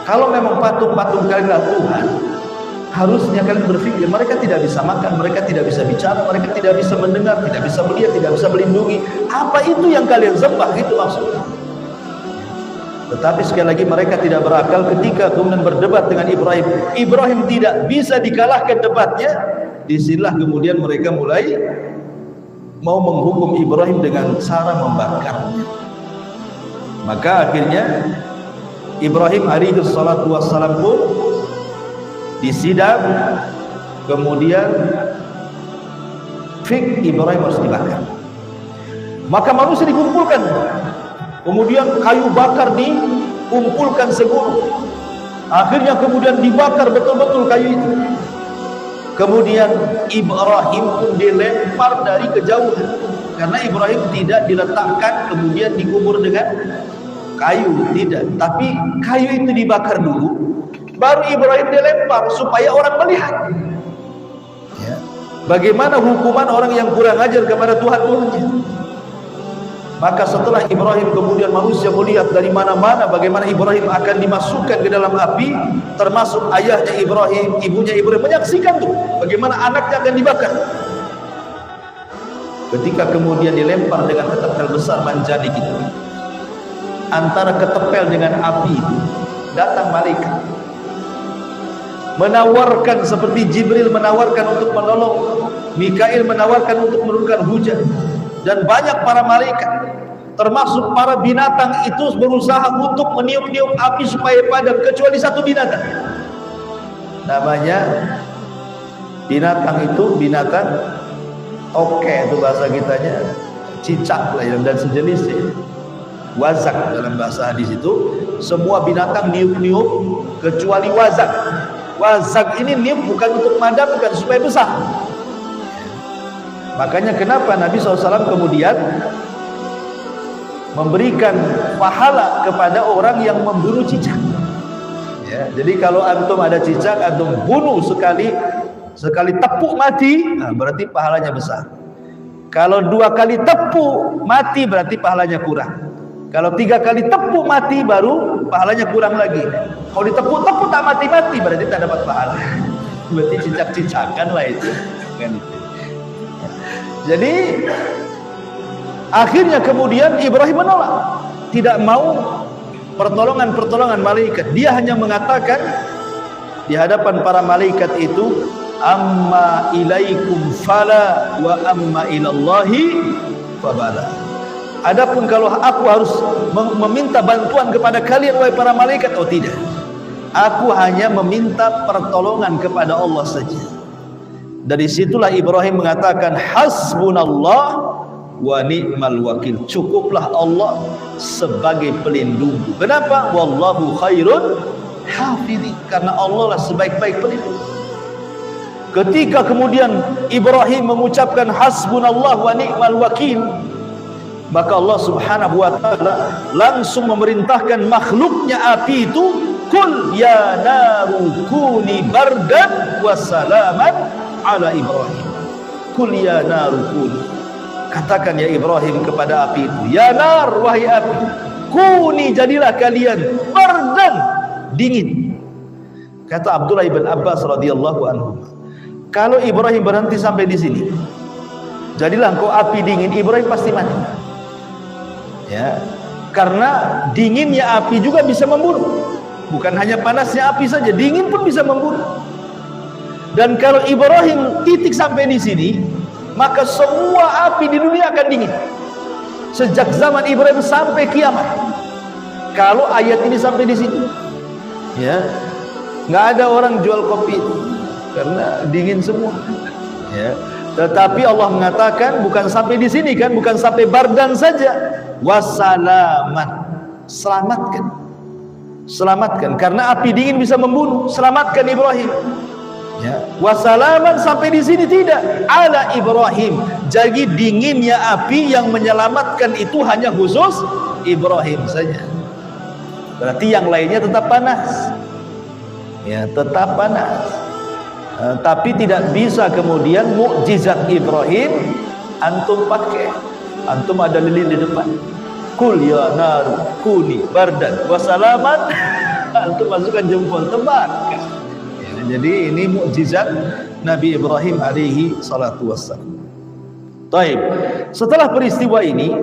Kalau memang patung-patung kalian adalah Tuhan, harusnya kalian berpikir, mereka tidak bisa makan, mereka tidak bisa bicara, mereka tidak bisa mendengar, tidak bisa melihat, tidak bisa melindungi. Apa itu yang kalian sembah? Itu maksudnya. Tetapi sekali lagi mereka tidak berakal ketika kemudian berdebat dengan Ibrahim. Ibrahim tidak bisa dikalahkan debatnya. Disinilah kemudian mereka mulai mau menghukum Ibrahim dengan cara membakarnya. Maka akhirnya Ibrahim alaihi salatu wassalam pun disidang, kemudian fik Ibrahim harus dibakar. Maka manusia dikumpulkan, kemudian kayu bakar dikumpulkan segunung. Akhirnya kemudian dibakar betul-betul kayu itu. Kemudian Ibrahim pun dilempar dari kejauhan, karena Ibrahim tidak diletakkan kemudian dikubur dengan kayu, tidak, tapi kayu itu dibakar dulu, baru Ibrahim dilempar supaya orang melihat ya, bagaimana hukuman orang yang kurang ajar kepada Tuhan-Tuhannya. Maka setelah Ibrahim kemudian manusia melihat dari mana-mana bagaimana Ibrahim akan dimasukkan ke dalam api, termasuk ayahnya Ibrahim, ibunya Ibrahim menyaksikan tuh bagaimana anaknya akan dibakar. Ketika kemudian dilempar dengan ketepel besar manjani gitu, antara ketepel dengan api itu datang malaikat menawarkan, seperti Jibril menawarkan untuk menolong, Mikail menawarkan untuk menurunkan hujan, dan banyak para malaikat termasuk para binatang itu berusaha untuk meniup-niup api supaya padam, kecuali satu binatang. Namanya binatang itu binatang oke, itu bahasa kitanya cicak lah dan sejenisnya, wazak dalam bahasa hadis itu. Semua binatang niup-niup kecuali wazak. Wazak ini niup bukan untuk memadamkan, supaya besar. Makanya kenapa Nabi SAW kemudian memberikan pahala kepada orang yang memburu cicak ya. Jadi kalau antum ada cicak, antum bunuh sekali tepuk mati, nah, berarti pahalanya besar. Kalau 2 kali tepuk mati berarti pahalanya kurang. Kalau 3 kali tepuk mati baru pahalanya kurang lagi. Kalau ditepuk-tepuk tak mati-mati berarti tak dapat pahala. Berarti cicak-cicakan lah itu kan itu. Jadi akhirnya kemudian Ibrahim menolak, tidak mau pertolongan malaikat. Dia hanya mengatakan di hadapan para malaikat itu, amma ilaikum fala wa amma ilallahi fabala. Adapun kalau aku harus meminta bantuan kepada kalian wahai para malaikat, oh tidak, aku hanya meminta pertolongan kepada Allah saja. Dari situlah Ibrahim mengatakan hasbunallah wa ni'mal wakil, cukuplah Allah sebagai pelindung. Kenapa? Wallahu khairun hafidhi, karena Allah lah sebaik-baik pelindung. Ketika kemudian Ibrahim mengucapkan hasbunallah wa ni'mal wakil, maka Allah Subhanahu wa taala langsung memerintahkan makhluknya api itu, kul ya naru kuni bardan wa salaman ala Ibrahim. Kul ya naru kuni, katakan ya Ibrahim kepada api itu, ya nar, wahai api, kuni, jadilah kalian bardan, dingin. Kata Abdullah ibn Abbas radhiyallahu anhu, kalau Ibrahim berhenti sampai di sini, jadilah engkau api dingin, Ibrahim pasti mati. Ya, karena dinginnya api juga bisa membunuh. Bukan hanya panasnya api saja, dingin pun bisa membunuh. Dan kalau Ibrahim titik sampai di sini, maka semua api di dunia akan dingin sejak zaman Ibrahim sampai kiamat. Kalau ayat ini sampai di sini, ya, nggak ada orang jual kopi itu karena dingin semua. Ya, tetapi Allah mengatakan bukan sampai di sini kan, bukan sampai bardan saja, wasalaman, selamatkan, karena api dingin bisa membunuh, selamatkan Ibrahim. Ya, wasalaman sampai di sini tidak, ala Ibrahim. Jadi dinginnya api yang menyelamatkan itu hanya khusus Ibrahim saja. Berarti yang lainnya tetap panas. Ya, tetap panas. Tapi tidak bisa kemudian mukjizat Ibrahim antum pakai. Antum ada lilin di depan. Kul ya naru kuni bardan wasalaman. Antum masukkan jempol, terbakar. Jadi ini mukjizat Nabi Ibrahim alaihi salatu wassalam. Taib. Setelah peristiwa ini,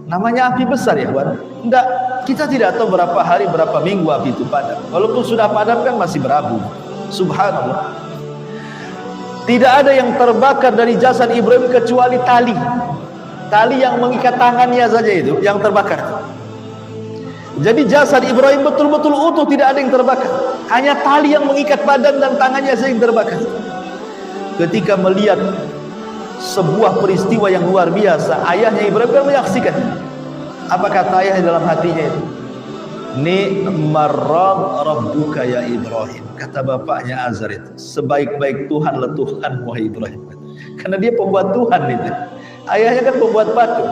namanya api besar ya, Wan. Enggak, kita tidak tahu berapa hari, berapa minggu api itu padam. Walaupun sudah padam kan masih berabu. Subhanallah. Tidak ada yang terbakar dari jasad Ibrahim kecuali tali. Tali yang mengikat tangannya saja itu yang terbakar. Jadi jasad Ibrahim betul-betul utuh, tidak ada yang terbakar. Hanya tali yang mengikat badan dan tangannya saja yang terbakar. Ketika melihat sebuah peristiwa yang luar biasa, ayahnya Ibrahim kan menyaksikan. Apa kata ayah dalam hatinya itu? Ni'mar rabbuka ya Ibrahim. Kata bapaknya Azar itu, sebaik-baik Tuhanlah Tuhan wahai Ibrahim. Karena dia pembuat Tuhan itu. Ayahnya kan pembuat batu.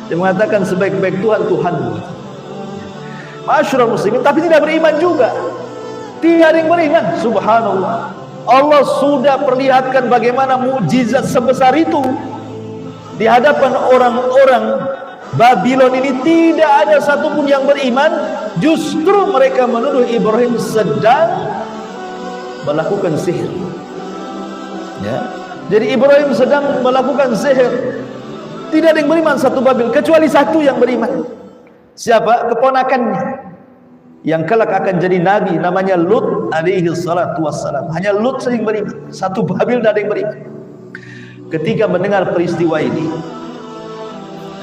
Dia mengatakan sebaik-baik Tuhan Tuhanmu. Masyarul muslimin, tapi tidak beriman juga. Tidak ada yang beriman. Subhanallah. Allah sudah perlihatkan bagaimana mukjizat sebesar itu di hadapan orang-orang Babylon ini. Tidak ada satupun yang beriman. Justru mereka menuduh Ibrahim sedang melakukan sihir. Ya. Jadi Ibrahim sedang melakukan sihir. Tidak ada yang beriman satu Babil, kecuali satu yang beriman. Siapa? Keponakannya yang kelak akan jadi nabi, namanya Lut alaihi salatu wassalam. Hanya Lut saja yang beriman. Satu Babil tidak ada yang beriman. Ketika mendengar peristiwa ini,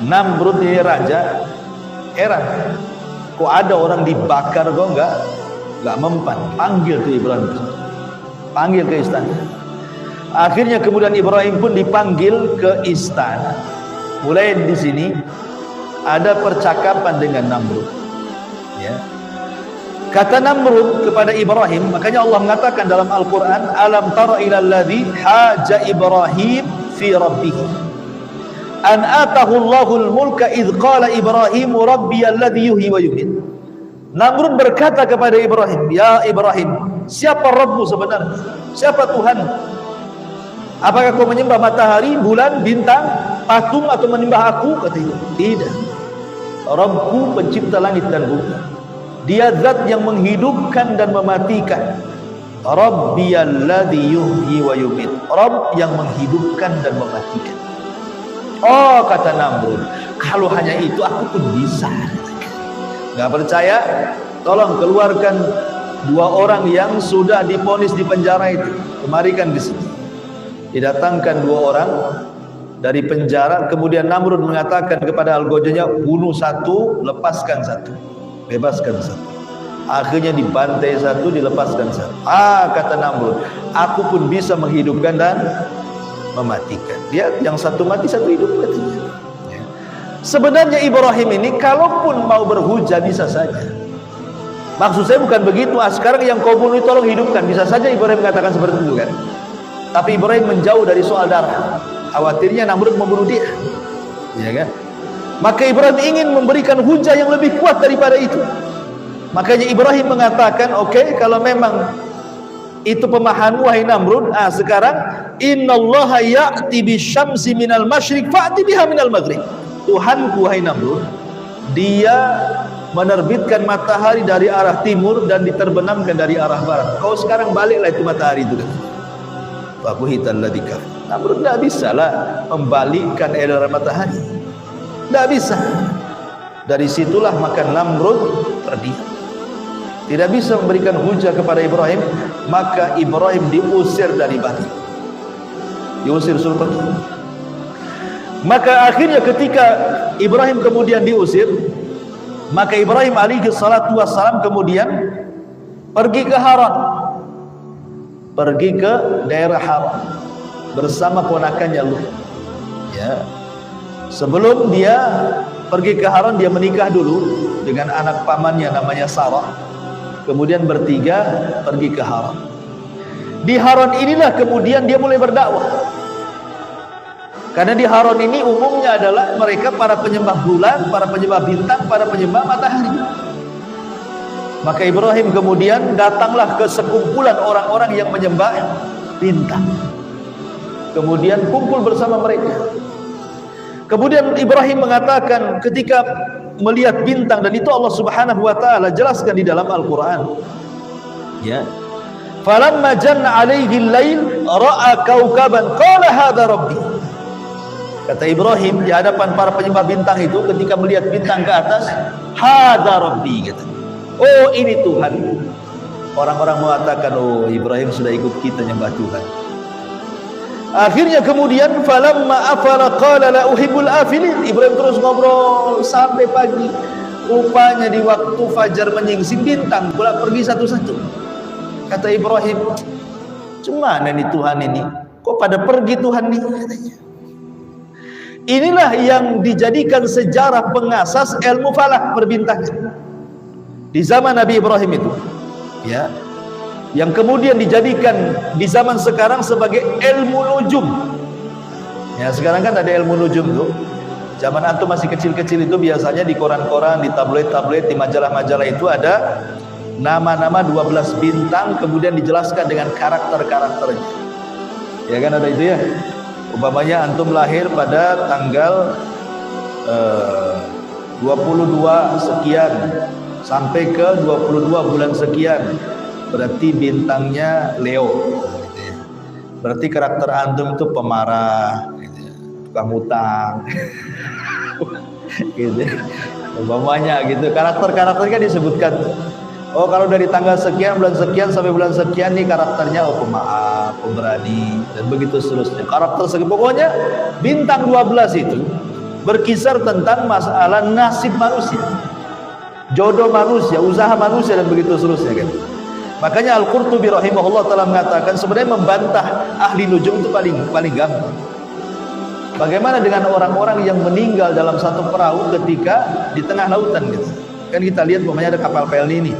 Namrud ini raja, heran. Kok ada orang dibakar kok enggak mempan. Panggil tuh Ibrahim. Panggil ke istana. Akhirnya kemudian Ibrahim pun dipanggil ke istana. Mulai di sini ada percakapan dengan Namrud. Ya. Kata Namrud kepada Ibrahim, makanya Allah mengatakan dalam Al-Quran, alam tara ila alladhi haja Ibrahim fi rabbih an atahu Allahul mulka idh qala Ibrahim rabbi alladhi yuhyi wa yumiit. Namrud berkata kepada Ibrahim, ya Ibrahim, siapa Rabbmu sebenarnya? Siapa Tuhan? Apakah kau menyembah matahari, bulan, bintang, patung, atau menyembah aku? Katanya, tidak. Rabbku pencipta langit dan bumi. Dia zat yang menghidupkan dan mematikan. Rabbiyalladzi yuhyi wa yumiit. Rabb yang menghidupkan dan mematikan. Oh, kata Namrud, kalau hanya itu aku pun bisa. Gak percaya? Tolong keluarkan dua orang yang sudah divonis di penjara itu. Kemarikan di sini. Didatangkan dua orang dari penjara. Kemudian Namrud mengatakan kepada algojonya, bunuh satu, lepaskan satu, bebaskan satu. Akhirnya dibantai satu, dilepaskan satu. Kata Namrud, aku pun bisa menghidupkan dan mematikan. Dia yang satu mati, satu hidup katanya. Ya. Sebenarnya Ibrahim ini kalaupun mau berhujah bisa saja. Maksud saya bukan begitu. Sekarang yang kau bunuh tolong hidupkan. Bisa saja Ibrahim mengatakan seperti itu kan. Tapi Ibrahim menjauh dari soal darah. Khawatirnya Namrud membunuh dia. Ya kan? Maka Ibrahim ingin memberikan hujah yang lebih kuat daripada itu. Makanya Ibrahim mengatakan, oke, kalau memang itu pemahaman wahai Namrud, sekarang innallaha ya'ti bisyamsi minal masyriq fa'ti biha minal maghrib. Tuhanku wahai Namrud, dia menerbitkan matahari dari arah timur dan diterbenamkan dari arah barat. Kau sekarang baliklah itu matahari itu kan. Fabuhitalladzi kafar. Namrud tidak bisa lah membalikkan edaran matahari. Tidak bisa. Dari situlah maka Namrud terdiam. Tidak bisa memberikan hujah kepada Ibrahim. Maka Ibrahim diusir dari Babil. Diusir suruh pergi. Maka akhirnya ketika Ibrahim kemudian diusir, maka Ibrahim alaihi salatu wassalam kemudian pergi ke Haran. Pergi ke daerah Haran bersama ponakannya Lut. Ya. Sebelum dia pergi ke Haran, dia menikah dulu dengan anak pamannya namanya Sarah. Kemudian bertiga pergi ke Haran. Di Haran inilah kemudian dia mulai berdakwah. Karena di Haran ini umumnya adalah mereka para penyembah bulan, para penyembah bintang, para penyembah matahari. Maka Ibrahim kemudian datanglah ke sekumpulan orang-orang yang menyembah bintang. Kemudian kumpul bersama mereka. Kemudian Ibrahim mengatakan ketika melihat bintang, dan itu Allah Subhanahu wa taala jelaskan di dalam Al-Qur'an. Ya. Falamma janna 'alaihi al-lail ra'a kaukaban qala hadza rabbi. Kata Ibrahim di hadapan para penyembah bintang itu ketika melihat bintang ke atas, hadza rabbi kata. Oh, ini Tuhan. Orang-orang mengatakan, oh, Ibrahim sudah ikut kita nyembah Tuhan. Akhirnya kemudian falamma afala qala la uhibbul afilin. Ibrahim terus ngobrol sampai pagi. Rupanya di waktu fajar menyingsing bintang pula pergi satu-satu. Kata Ibrahim, "Cemana nih Tuhan ini? Kok pada pergi Tuhan nih?" katanya. Inilah yang dijadikan sejarah pengasas ilmu falak perbintangan di zaman Nabi Ibrahim itu, ya, yang kemudian dijadikan di zaman sekarang sebagai ilmu nujum. Ya, sekarang kan ada ilmu nujum tuh. Zaman antum masih kecil-kecil itu biasanya di koran-koran, di tabloid-tabloid, di majalah-majalah itu ada nama-nama 12 bintang kemudian dijelaskan dengan karakter-karakternya. Ya kan ada itu ya. Umpamanya antum lahir pada tanggal 22 sekian sampai ke 22 bulan sekian, berarti bintangnya Leo. Berarti karakter antum itu pemarah, tukang utang, gitu. Umpamanya gitu, karakter-karakternya disebutkan. Oh, kalau dari tanggal sekian, bulan sekian sampai bulan sekian nih karakternya pemaaf, pemberani, dan begitu seterusnya. Karakter pokoknya bintang 12 itu berkisar tentang masalah nasib manusia, jodoh manusia, usaha manusia, dan begitu seterusnya kan. Makanya Al-Qurtubi rahimahullah telah mengatakan sebenarnya membantah ahli nujum itu paling gampang. Bagaimana dengan orang-orang yang meninggal dalam satu perahu ketika di tengah lautan gitu. Kan kita lihat umpamanya ada kapal pelni ini,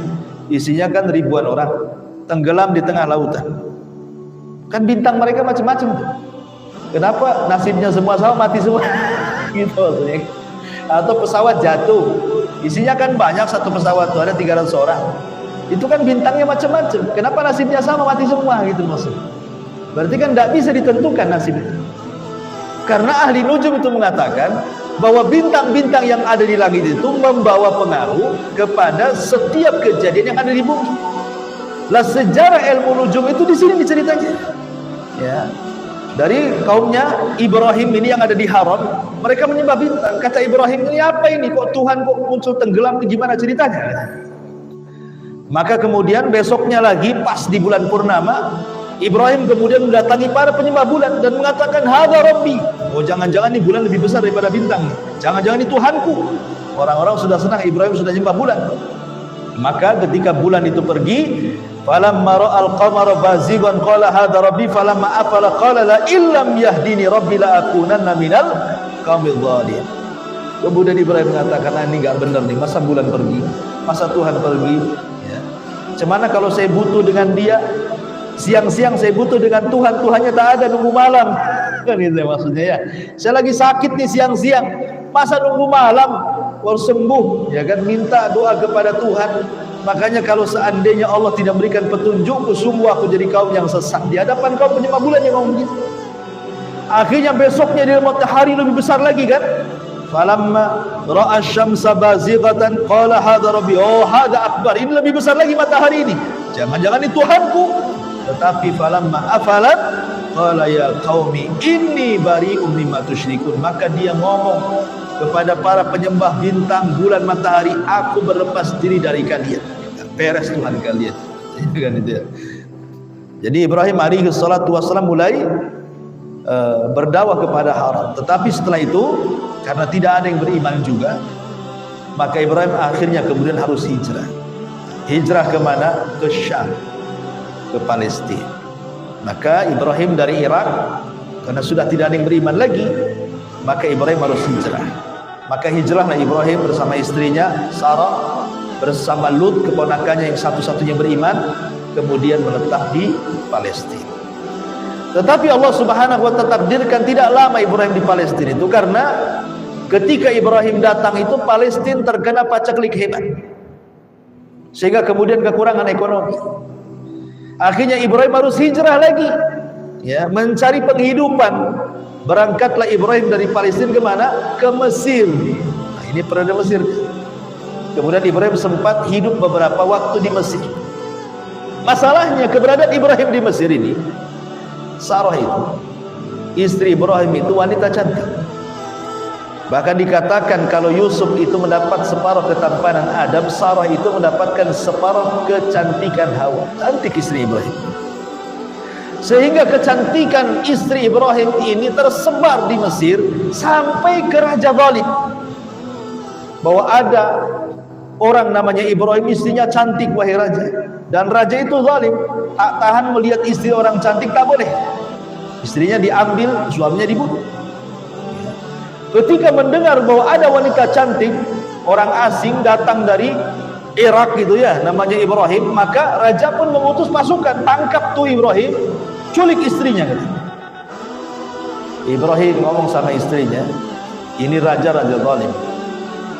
isinya kan ribuan orang tenggelam di tengah lautan. Kan bintang mereka macam-macam tuh. Kenapa nasibnya semua sama, mati semua? Gitu maksudnya. Atau pesawat jatuh, isinya kan banyak, satu pesawat tuh ada 300 orang. Itu kan bintangnya macam-macam. Kenapa nasibnya sama, mati semua gitu maksudnya. Berarti kan tidak bisa ditentukan nasib itu. Karena ahli nujum itu mengatakan bahwa bintang-bintang yang ada di langit itu membawa pengaruh kepada setiap kejadian yang ada di bumi. Lah sejarah ilmu nujum itu di sini diceritanya. Ya. Dari kaumnya Ibrahim ini yang ada di Haram, mereka menyembah bintang. Kata Ibrahim, ini apa ini? Kok Tuhan kok muncul tenggelam? Gimana ceritanya? Maka kemudian besoknya lagi pas di bulan purnama, Ibrahim kemudian mendatangi para penyembah bulan dan mengatakan, "Hadza Rabbi." Oh, jangan-jangan ini bulan lebih besar daripada bintang. Jangan-jangan ini Tuhanku. Orang-orang sudah senang Ibrahim sudah menyembah bulan. Maka ketika bulan itu pergi, falamma ra'al qamara bazighan qala hadza Rabbi falamma afala qala la illam yahdini Rabbi la akunanna minal qaumidh dhalimin. Kemudian Ibrahim mengatakan, ini enggak benar nih, masa bulan pergi? Masa Tuhan pergi? Ya. Cemana kalau saya butuh dengan dia? Siang-siang saya butuh dengan Tuhan, Tuhannya tak ada, nunggu malam. Kan itu maksudnya ya. Saya lagi sakit nih siang-siang, masa nunggu malam? Harus sembuh, ya kan, minta doa kepada Tuhan. Makanya kalau seandainya Allah tidak berikan petunjuk, sungguh aku jadi kaum yang sesat di hadapan kaum penyembah bulan yang ngomong begitu. Akhirnya besoknya dia matahari lebih besar lagi kan. Falamma ra'a asy-syamsa bazighatan qala hadza Rabbi. Oh, hadza akbar. Ini lebih besar lagi matahari ini. Jangan-jangan ini Tuhanku. Tetapi falamma afalat qala ya qaumi inni bari'um mimma tusyrikun. Maka dia ngomong kepada para penyembah bintang, bulan, matahari, aku berlepas diri dari kalian. Beres Tuhan kalian. Kan itu ya. Jadi Ibrahim alaihi salatu wasallam mulai berdakwah kepada Haram. Tetapi setelah itu karena tidak ada yang beriman juga, maka Ibrahim akhirnya kemudian harus hijrah. Hijrah kemana? Ke Syam, ke Palestina. Maka Ibrahim dari Irak, karena sudah tidak ada yang beriman lagi, maka Ibrahim harus hijrah. Maka hijrahlah Ibrahim bersama istrinya Sarah, bersama Lut keponakannya yang satu-satunya beriman, kemudian menetap di Palestina. Tetapi Allah Subhanahu wa ta'ala takdirkan tidak lama Ibrahim di Palestina itu, karena ketika Ibrahim datang itu Palestina terkena paceklik hebat, sehingga kemudian kekurangan ekonomi. Akhirnya Ibrahim harus hijrah lagi, ya, mencari penghidupan. Berangkatlah Ibrahim dari Palestina kemana? Ke Mesir. Nah, ini periode Mesir. Kemudian Ibrahim sempat hidup beberapa waktu di Mesir. Masalahnya keberadaan Ibrahim di Mesir ini, Sarah itu, istri Ibrahim itu wanita cantik. Bahkan dikatakan kalau Yusuf itu mendapat separuh ketampanan Adam, Sarah itu mendapatkan separuh kecantikan Hawa. Cantik istri Ibrahim. Sehingga kecantikan istri Ibrahim ini tersebar di Mesir sampai ke Raja Zalim. Bahwa ada orang namanya Ibrahim, istrinya cantik wahai raja, dan raja itu zalim, tak tahan melihat istri orang cantik, tak boleh, istrinya diambil, suaminya dibunuh. Ketika mendengar bahwa ada wanita cantik, orang asing datang dari Irak gitu ya, namanya Ibrahim, maka raja pun mengutus pasukan, tangkap tuh Ibrahim, culik istrinya gitu. Ibrahim ngomong sama istrinya, ini raja-raja zalim,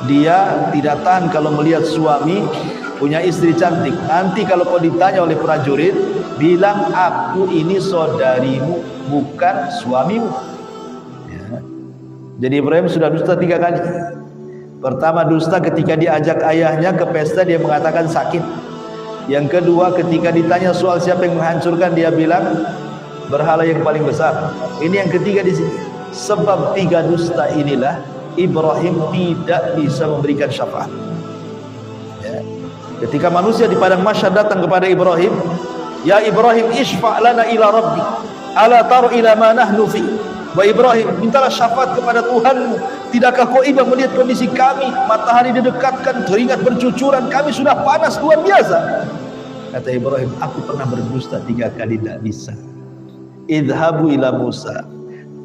dia tidak tahan kalau melihat suami punya istri cantik. Nanti kalau kau ditanya oleh prajurit, bilang aku ini saudarimu, bukan suamimu ya. Jadi Ibrahim sudah dusta 3 kali. Pertama dusta ketika diajak ayahnya ke pesta, dia mengatakan sakit. Yang kedua ketika ditanya soal siapa yang menghancurkan, dia bilang berhala yang paling besar. Ini yang ketiga di sini. Sebab 3 dusta inilah Ibrahim tidak bisa memberikan syafaat ya. Ketika manusia di padang mahsyar datang kepada Ibrahim, ya Ibrahim isfa' lana ila rabbi ala taru ila ma nahnu fi. Wa Ibrahim, mintalah syafaat kepada Tuhanmu, tidakkah kau iba melihat kondisi kami, matahari didekatkan, keringat bercucuran, kami sudah panas luar biasa. Kata Ibrahim, aku pernah berdusta 3 kali, tidak bisa. Idhabu ila Musa,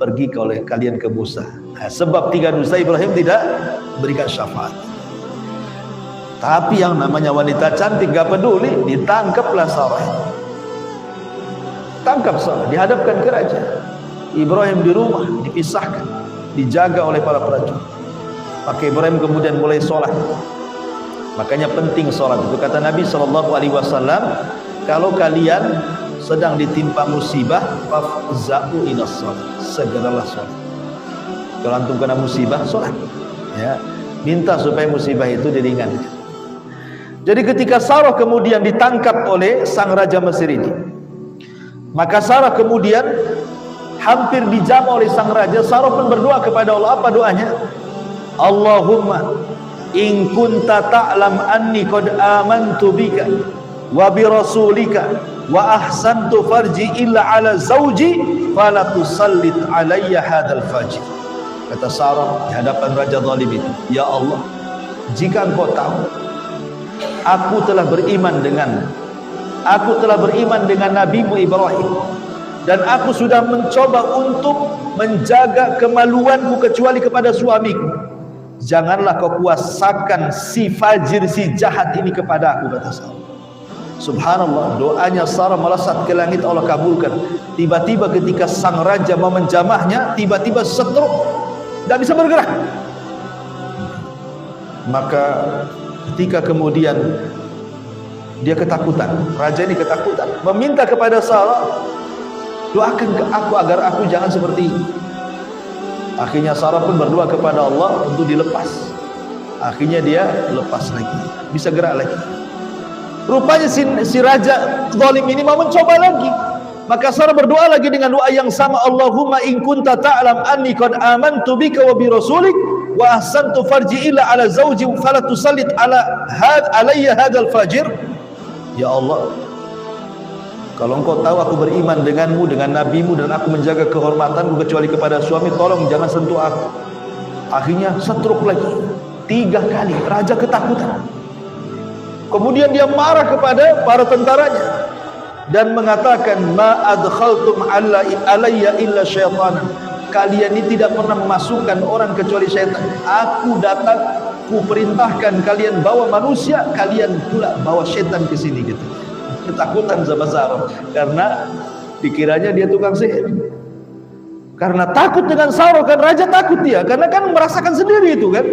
pergi kalian ke Musa. Nah, sebab 3 dusta Ibrahim tidak berikan syafaat. Tapi yang namanya wanita cantik gak peduli, ditangkaplah Sarah. Tangkap Sarah, dihadapkan ke raja. Ibrahim di rumah dipisahkan, dijaga oleh para prajurit. Maka Ibrahim kemudian mulai sholat. Makanya penting sholat itu. Kata Nabi SAW, kalau kalian sedang ditimpa musibah, fafza'u ila sholat, segeralah sholat. Kalau antum kena musibah, sholat ya, minta supaya musibah itu diringankan. Jadi ketika Sarah kemudian ditangkap oleh sang raja Mesir ini, maka Sarah kemudian hampir dijamah oleh sang raja. Sarah pun berdoa kepada Allah. Apa doanya? Allahumma in kunta ta'lam anni qad amantu bika wa bi rasulika wa ahsantu farji illa ala zawji fala tusallit alayya hadzal fajr. Kata Sarah di hadapan raja zalim itu, ya Allah, jika engkau tahu aku telah beriman dengan nabimu Ibrahim, dan aku sudah mencoba untuk menjaga kemaluanku kecuali kepada suamiku, janganlah kau kuasakan si fajir, si jahat ini kepada aku. Kata Sarah. Subhanallah, doanya Sarah melesat ke langit, Allah kabulkan. Tiba-tiba ketika sang raja mau menjamahnya, tiba-tiba stroke, tidak bisa bergerak. Maka ketika kemudian dia ketakutan, raja ini ketakutan, meminta kepada Sarah, doakan ke aku agar aku jangan seperti ini. Akhirnya Sarah pun berdoa kepada Allah untuk dilepas. Akhirnya dia lepas lagi, bisa gerak lagi. Rupanya si raja zalim ini mau mencoba lagi. Maka Sarah berdoa lagi dengan doa yang sama, Allahumma in kunta ta'lam anni qad amantu bika wa bi rasulik wa ahsantu farji illa ala zawji fala tusallit alayya hadzal fajir. Ya Allah, kalau engkau tahu aku beriman denganmu, dengan nabimu, dan aku menjaga kehormatanku kecuali kepada suami, tolong jangan sentuh aku. Akhirnya stroke lagi 3 kali. Raja ketakutan. Kemudian dia marah kepada para tentaranya dan mengatakan, ma adkhaltum alayya illa syaitan. Kalian ini tidak pernah memasukkan orang kecuali syaitan. Aku datang, ku perintahkan kalian bawa manusia, kalian pula bawa syaitan ke sini gitu. Ketakutan sama Sarah karena pikirannya dia tukang sihir. Karena takut dengan Sarah, kan raja takut dia, karena kan merasakan sendiri itu kan,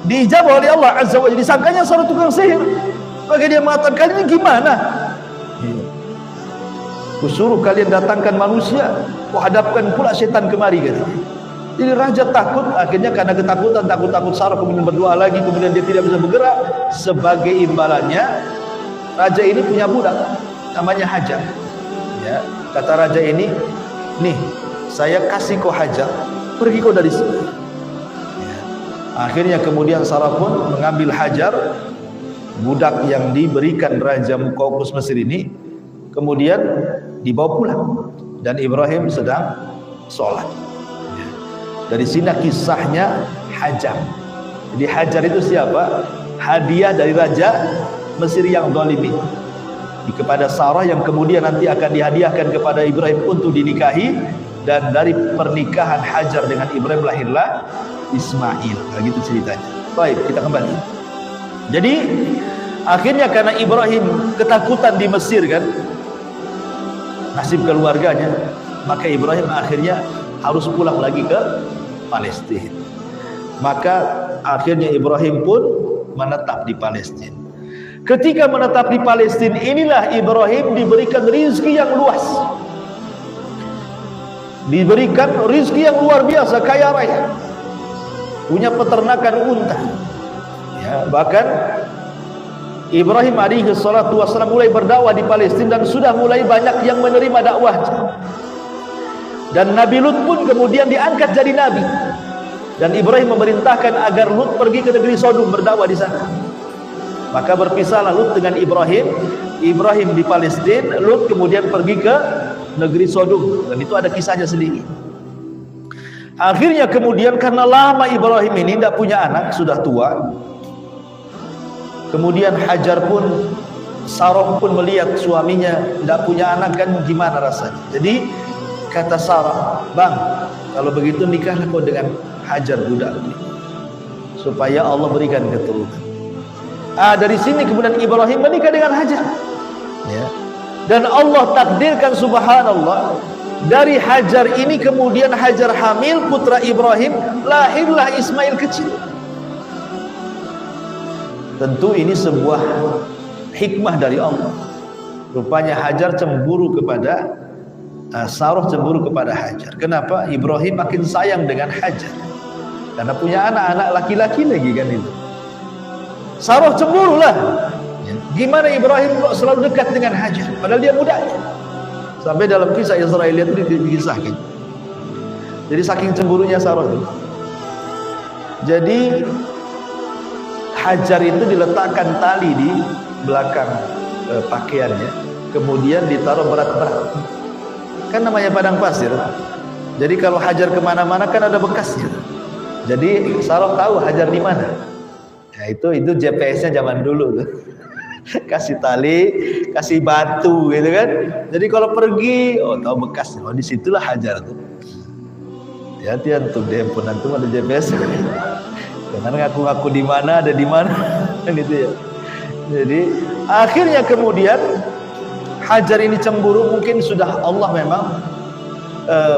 diijabah oleh Allah Azza wa Jalla, disangkanya Sarah tukang sihir. Maka dia mengatakan, kalian ini gimana? Kusuruh kalian datangkan manusia, ku hadapkan pula setan kemari gitu. Jadi raja takut. Akhirnya karena ketakutan, takut Sarah kemudian berdoa lagi, kemudian dia tidak bisa bergerak. Sebagai imbalannya, raja ini punya budak namanya Hajar ya. Kata raja ini, nih saya kasih kau Hajar, pergi kau dari sini ya. Akhirnya kemudian Sarah pun mengambil Hajar, budak yang diberikan Raja Muqawqis Mesir ini, kemudian dibawa pulang, dan Ibrahim sedang sholat ya. Dari sini kisahnya Hajar. Jadi Hajar itu siapa? hadiah dari raja Mesir yang zalim kepada Sarah, yang kemudian nanti akan dihadiahkan kepada Ibrahim untuk dinikahi, dan dari pernikahan Hajar dengan Ibrahim lahirlah Ismail. Begitu ceritanya. Baik, kita kembali. Jadi akhirnya karena Ibrahim ketakutan di Mesir kan, nasib keluarganya, maka Ibrahim akhirnya harus pulang lagi ke Palestina. Maka akhirnya Ibrahim pun menetap di Palestina. Ketika menetap di Palestina, inilah Ibrahim diberikan rizki yang luas, diberikan rizki yang luar biasa, kaya raya, punya peternakan unta ya. Bahkan Ibrahim alaihi salatu wassalam mulai berdakwah di Palestina dan sudah mulai banyak yang menerima dakwahnya. Dan Nabi Lut pun kemudian diangkat jadi nabi. Dan Ibrahim memerintahkan agar Lut pergi ke negeri Sodom berdakwah di sana. Maka berpisahlah Lut dengan Ibrahim. Ibrahim di Palestina, Lut kemudian pergi ke negeri Sodom. Dan itu ada kisahnya sendiri. Akhirnya kemudian karena lama Ibrahim ini tidak punya anak, sudah tua. Kemudian Hajar pun, Sarah pun melihat suaminya tidak punya anak, kan gimana rasanya. Jadi kata Sarah, bang, kalau begitu nikahlah kau dengan Hajar budak ini, supaya Allah berikan keturunan. Dari sini kemudian Ibrahim menikah dengan Hajar ya. Dan Allah takdirkan subhanallah, dari Hajar ini kemudian Hajar hamil putra Ibrahim, lahirlah Ismail kecil. Tentu ini sebuah hikmah dari Allah. Rupanya Hajar cemburu kepada Sarah, cemburu kepada Hajar. Kenapa? Ibrahim makin sayang dengan Hajar karena punya anak-anak laki-laki lagi kan itu. Sarah cemburu lah. Gimana Ibrahim kok selalu dekat dengan Hajar padahal dia mudanya. Sampai dalam kisah Israiliyat itu dikisahkan. Jadi saking cemburunya Sarah itu. Jadi Hajar itu diletakkan tali di belakang pakaiannya, kemudian ditaruh berat-berat. Kan namanya padang pasir. Jadi kalau Hajar kemana-mana kan ada bekasnya. Jadi Sarah tahu Hajar di mana. Ya, itu GPS-nya zaman dulu tuh. Kasih tali, kasih batu gitu kan. Jadi kalau pergi, oh tahu bekasnya. Oh disitulah Hajar tuh. Hati-hati antum, di handphone antum ada GPS. Jangan ngaku-ngaku di mana, ada di mana kan itu ya. Jadi akhirnya kemudian Hajar ini cemburu, mungkin sudah Allah memang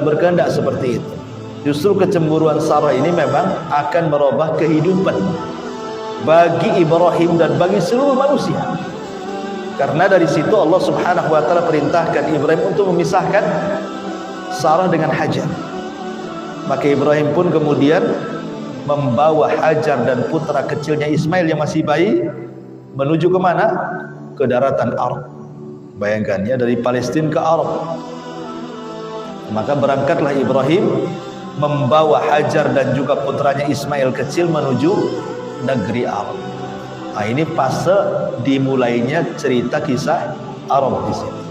berkehendak seperti itu. Justru kecemburuan Sarah ini memang akan merubah kehidupan bagi Ibrahim dan bagi seluruh manusia. Karena dari situ Allah Subhanahu wa taala perintahkan Ibrahim untuk memisahkan Sarah dengan Hajar. Maka Ibrahim pun kemudian membawa Hajar dan putra kecilnya Ismail yang masih bayi menuju ke mana? Ke daratan Arab. Bayangkan ya, dari Palestina ke Arab. Maka berangkatlah Ibrahim membawa Hajar dan juga putranya Ismail kecil menuju negeri Arab. Nah, ini fase dimulainya cerita kisah Arab di sini.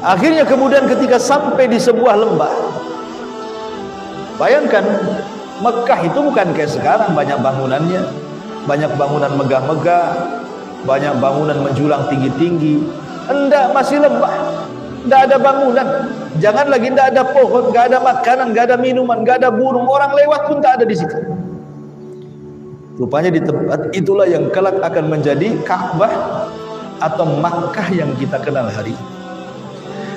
Akhirnya kemudian ketika sampai di sebuah lembah, bayangkan Mekah itu bukan kayak sekarang banyak bangunannya, banyak bangunan megah-megah, banyak bangunan menjulang tinggi-tinggi. Enggak, masih lembah, enggak ada bangunan. Jangan lagi enggak ada pohon, enggak ada makanan, enggak ada minuman, enggak ada burung, orang lewat pun tak ada di situ. Rupanya di tempat itulah yang kelak akan menjadi Ka'bah atau Makkah yang kita kenal hari ini.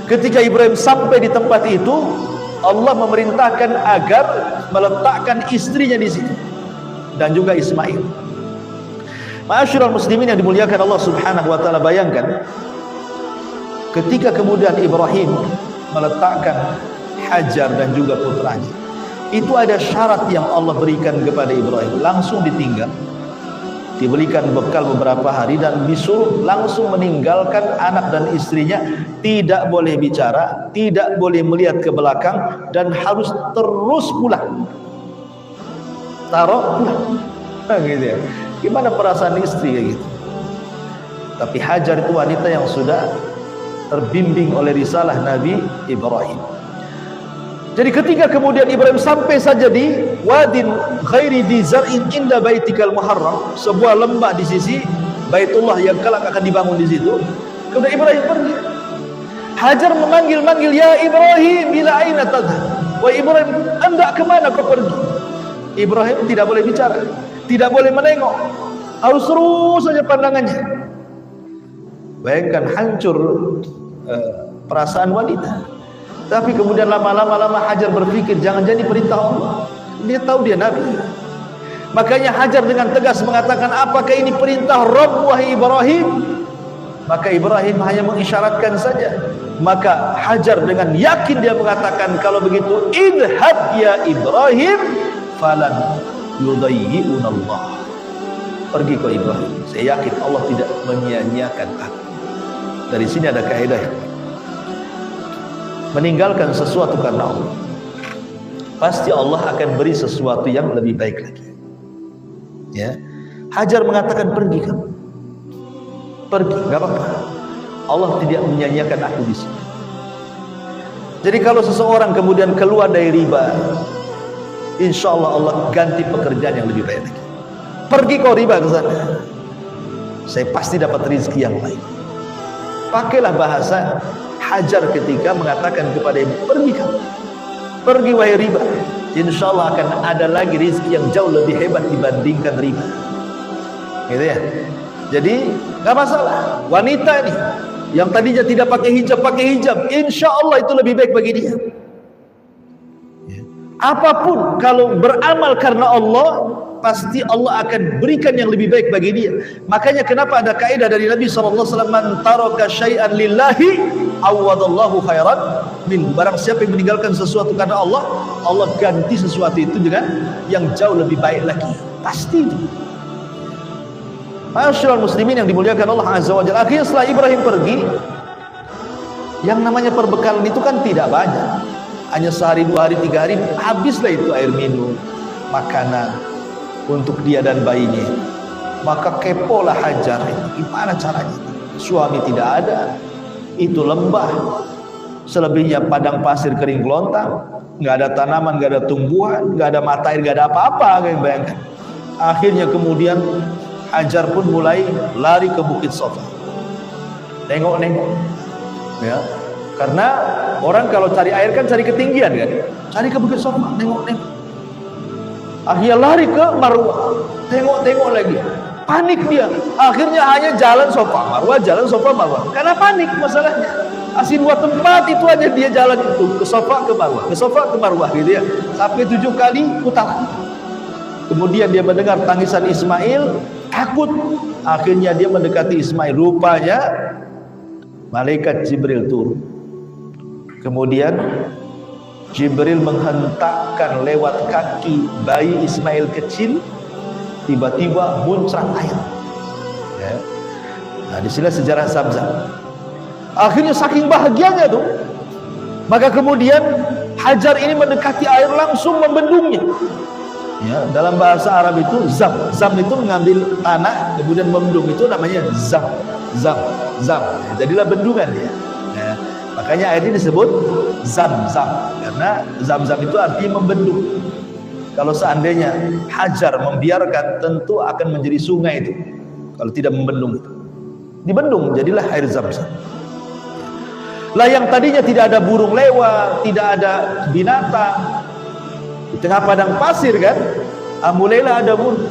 Ketika Ibrahim sampai di tempat itu, Allah memerintahkan agar meletakkan istrinya di situ dan juga Ismail. Ma'asyiral muslimin yang dimuliakan Allah Subhanahu wa taala, bayangkan ketika kemudian Ibrahim meletakkan Hajar dan juga putranya, itu ada syarat yang Allah berikan kepada Ibrahim, langsung ditinggal, diberikan bekal beberapa hari dan disuruh langsung meninggalkan anak dan istrinya, tidak boleh bicara, tidak boleh melihat ke belakang, dan harus terus pulang. Taruh pulang. Nah, gitu ya. Gimana perasaan istri kayak gitu? Tapi Hajar itu wanita yang sudah terbimbing oleh risalah Nabi Ibrahim. Jadi ketika kemudian Ibrahim sampai saja di wadin ghairi di zar'in inda baitikal muharram, sebuah lembah di sisi Baitullah yang kelak akan dibangun di situ, kemudian Ibrahim pergi. Hajar memanggil-manggil, ya Ibrahim, ila aina tadhhab? Wahai Ibrahim, hendak kemana kau pergi? Ibrahim tidak boleh bicara, tidak boleh menengok, harus terus saja pandangannya. Bayangkan hancur perasaan wanita. Tapi kemudian lama-lama Hajar berpikir, jangan-jangan ini perintah Allah. Dia tahu dia Nabi. Makanya Hajar dengan tegas mengatakan, apakah ini perintah Rabb wahai Ibrahim? Maka Ibrahim hanya mengisyaratkan saja. Maka Hajar dengan yakin dia mengatakan, kalau begitu idhab ya Ibrahim falan yudayyi'una Allah. Pergi kau Ibrahim, saya yakin Allah tidak menyia-nyiakan aku. Dari sini ada kaidah, meninggalkan sesuatu karena Allah, pasti Allah akan beri sesuatu yang lebih baik lagi. Ya, Hajar mengatakan, pergi kamu, pergi, nggak apa-apa. Allah tidak menyanyiakan aku di sini. Jadi kalau seseorang kemudian keluar dari riba, insya Allah Allah ganti pekerjaan yang lebih baik lagi. Pergi kau riba ke sana, saya pasti dapat rezeki yang lain. Pakailah bahasa Hajar ketika mengatakan kepada ibu, pergi kamu, pergi wahai riba, insya Allah akan ada lagi rezeki yang jauh lebih hebat dibandingkan riba. Gitu ya. Jadi nggak masalah, wanita ini yang tadinya tidak pakai hijab, insya Allah itu lebih baik bagi dia. Apapun kalau beramal karena Allah, pasti Allah akan berikan yang lebih baik bagi dia. Makanya kenapa ada kaidah dari Nabi SAW, man taraka syai'an lillahi awadallahu khairan min. Barang siapa yang meninggalkan sesuatu karena Allah, Allah ganti sesuatu itu dengan yang jauh lebih baik lagi. Pasti itu. Masyaallah muslimin yang dimuliakan Allah Azza wa Jalla. Akhirnya setelah Ibrahim pergi, yang namanya perbekalan itu kan tidak banyak. Hanya sehari, 2 hari, 3 hari, habislah itu air minum, makanan untuk dia dan bayinya. Maka kepolah Hajar, gimana caranya? Suami tidak ada, itu lembah, selebihnya padang pasir kering kelontang, nggak ada tanaman, nggak ada tumbuhan, nggak ada mata air, nggak ada apa-apa. Kayak bayangkan. Akhirnya kemudian Hajar pun mulai lari ke Bukit Safa, nengok-nengok, ya. Karena orang kalau cari air kan cari ketinggian kan, cari ke Bukit Safa, nengok-nengok. Akhirnya lari ke Marwah, tengok-tengok lagi, panik dia. Akhirnya hanya jalan Safa Marwah, jalan Safa Marwah, karena panik masalahnya. Asli 2 tempat itu aja dia jalan itu, ke Safa ke Marwah, ke Safa ke Marwah gitu ya, sampai 7 kali putar. Kemudian dia mendengar tangisan Ismail, takut. Akhirnya dia mendekati Ismail, rupanya malaikat Jibril turun. Kemudian Jibril menghentakkan lewat kaki bayi Ismail kecil, tiba-tiba muncrat air. Ya. Nah, disinilah sejarah Zamzam. Akhirnya saking bahagianya tuh, maka kemudian Hajar ini mendekati air langsung membendungnya. Ya, dalam bahasa Arab itu zam itu mengambil tanah kemudian membendung, itu namanya zam. Jadilah bendungan dia. Ya. Makanya air ini disebut Zam-Zam, karena Zam-Zam itu artinya membendung. Kalau seandainya Hajar membiarkan, tentu akan menjadi sungai itu. Kalau tidak membendung itu, dibendung, jadilah air Zam-Zam. Lah yang tadinya tidak ada burung lewat, tidak ada binatang, di tengah padang pasir kan, mulailah ada burung.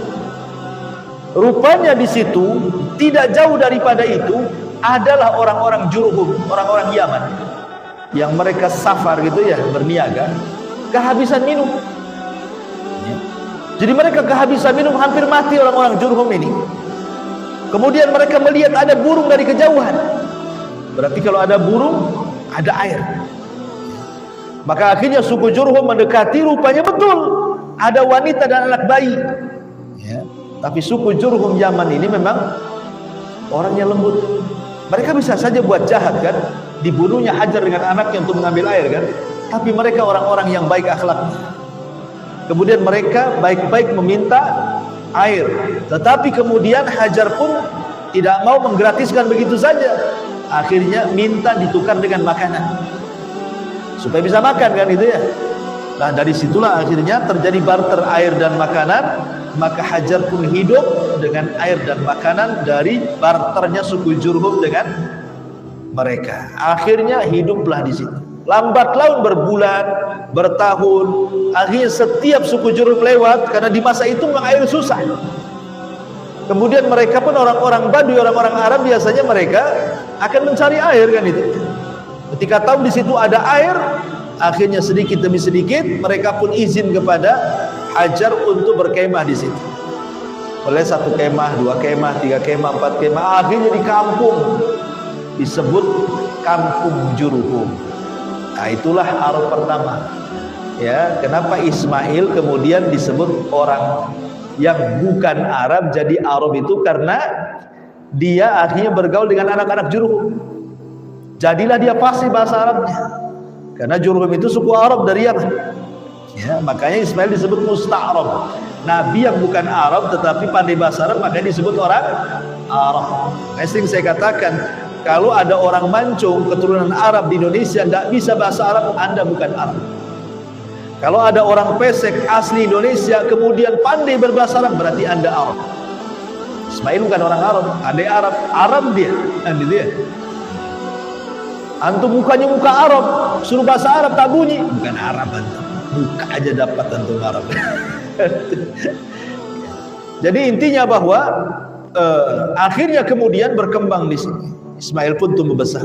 Rupanya di situ tidak jauh daripada itu adalah orang-orang Jurhum, orang-orang Yaman, yang mereka safar gitu ya, berniaga, kehabisan minum. Jadi mereka kehabisan minum, hampir mati orang-orang Jurhum ini. Kemudian mereka melihat ada burung dari kejauhan. Berarti kalau ada burung, ada air. Maka akhirnya suku Jurhum mendekati, rupanya betul ada wanita dan anak bayi. Ya. Tapi suku Jurhum Yaman ini memang orangnya lembut. Mereka bisa saja buat jahat kan, dibunuhnya Hajar dengan anaknya untuk mengambil air kan. Tapi mereka orang-orang yang baik akhlaknya. Kemudian mereka baik-baik meminta air. Tetapi kemudian Hajar pun tidak mau menggratiskan begitu saja. Akhirnya minta ditukar dengan makanan, supaya bisa makan kan itu ya. Nah dari situlah akhirnya terjadi barter air dan makanan, maka Hajar pun hidup dengan air dan makanan dari barternya suku Jurhum dengan mereka. Akhirnya hiduplah di situ. Lambat laun berbulan, bertahun, akhirnya setiap suku Jurhum lewat, karena di masa itu memang air susah. Kemudian mereka pun orang-orang Badui, orang-orang Arab, biasanya mereka akan mencari air kan itu. Ketika tahu di situ ada air, akhirnya sedikit demi sedikit mereka pun izin kepada Hajar untuk berkemah di situ. Mulai 1 kemah, 2 kemah, 3 kemah, 4 kemah, akhirnya di kampung disebut Kampung Jurhum. Nah itulah Arab pertama. Ya, kenapa Ismail kemudian disebut orang yang bukan Arab jadi Arab itu karena dia akhirnya bergaul dengan anak-anak Jurhum. Jadilah dia fasih bahasa Arabnya. Karena Jurhum itu suku Arab dari Yaman. Ya, makanya Ismail disebut musta'rab. Nabi yang bukan Arab tetapi pandai bahasa Arab, makanya disebut orang Arab. Sering saya katakan, kalau ada orang mancung keturunan Arab di Indonesia tidak bisa bahasa Arab, Anda bukan Arab. Kalau ada orang pesek asli Indonesia kemudian pandai berbahasa Arab, berarti Anda Arab. Ismail bukan orang Arab, ada Arab, Arab dia, kan gitu ya. Antum mukanya muka Arab, suruh bahasa Arab tak bunyi, bukan Arab antum. Muka aja dapat antum Arab. Jadi intinya bahwa akhirnya kemudian berkembang di sini. Ismail pun tumbuh besar.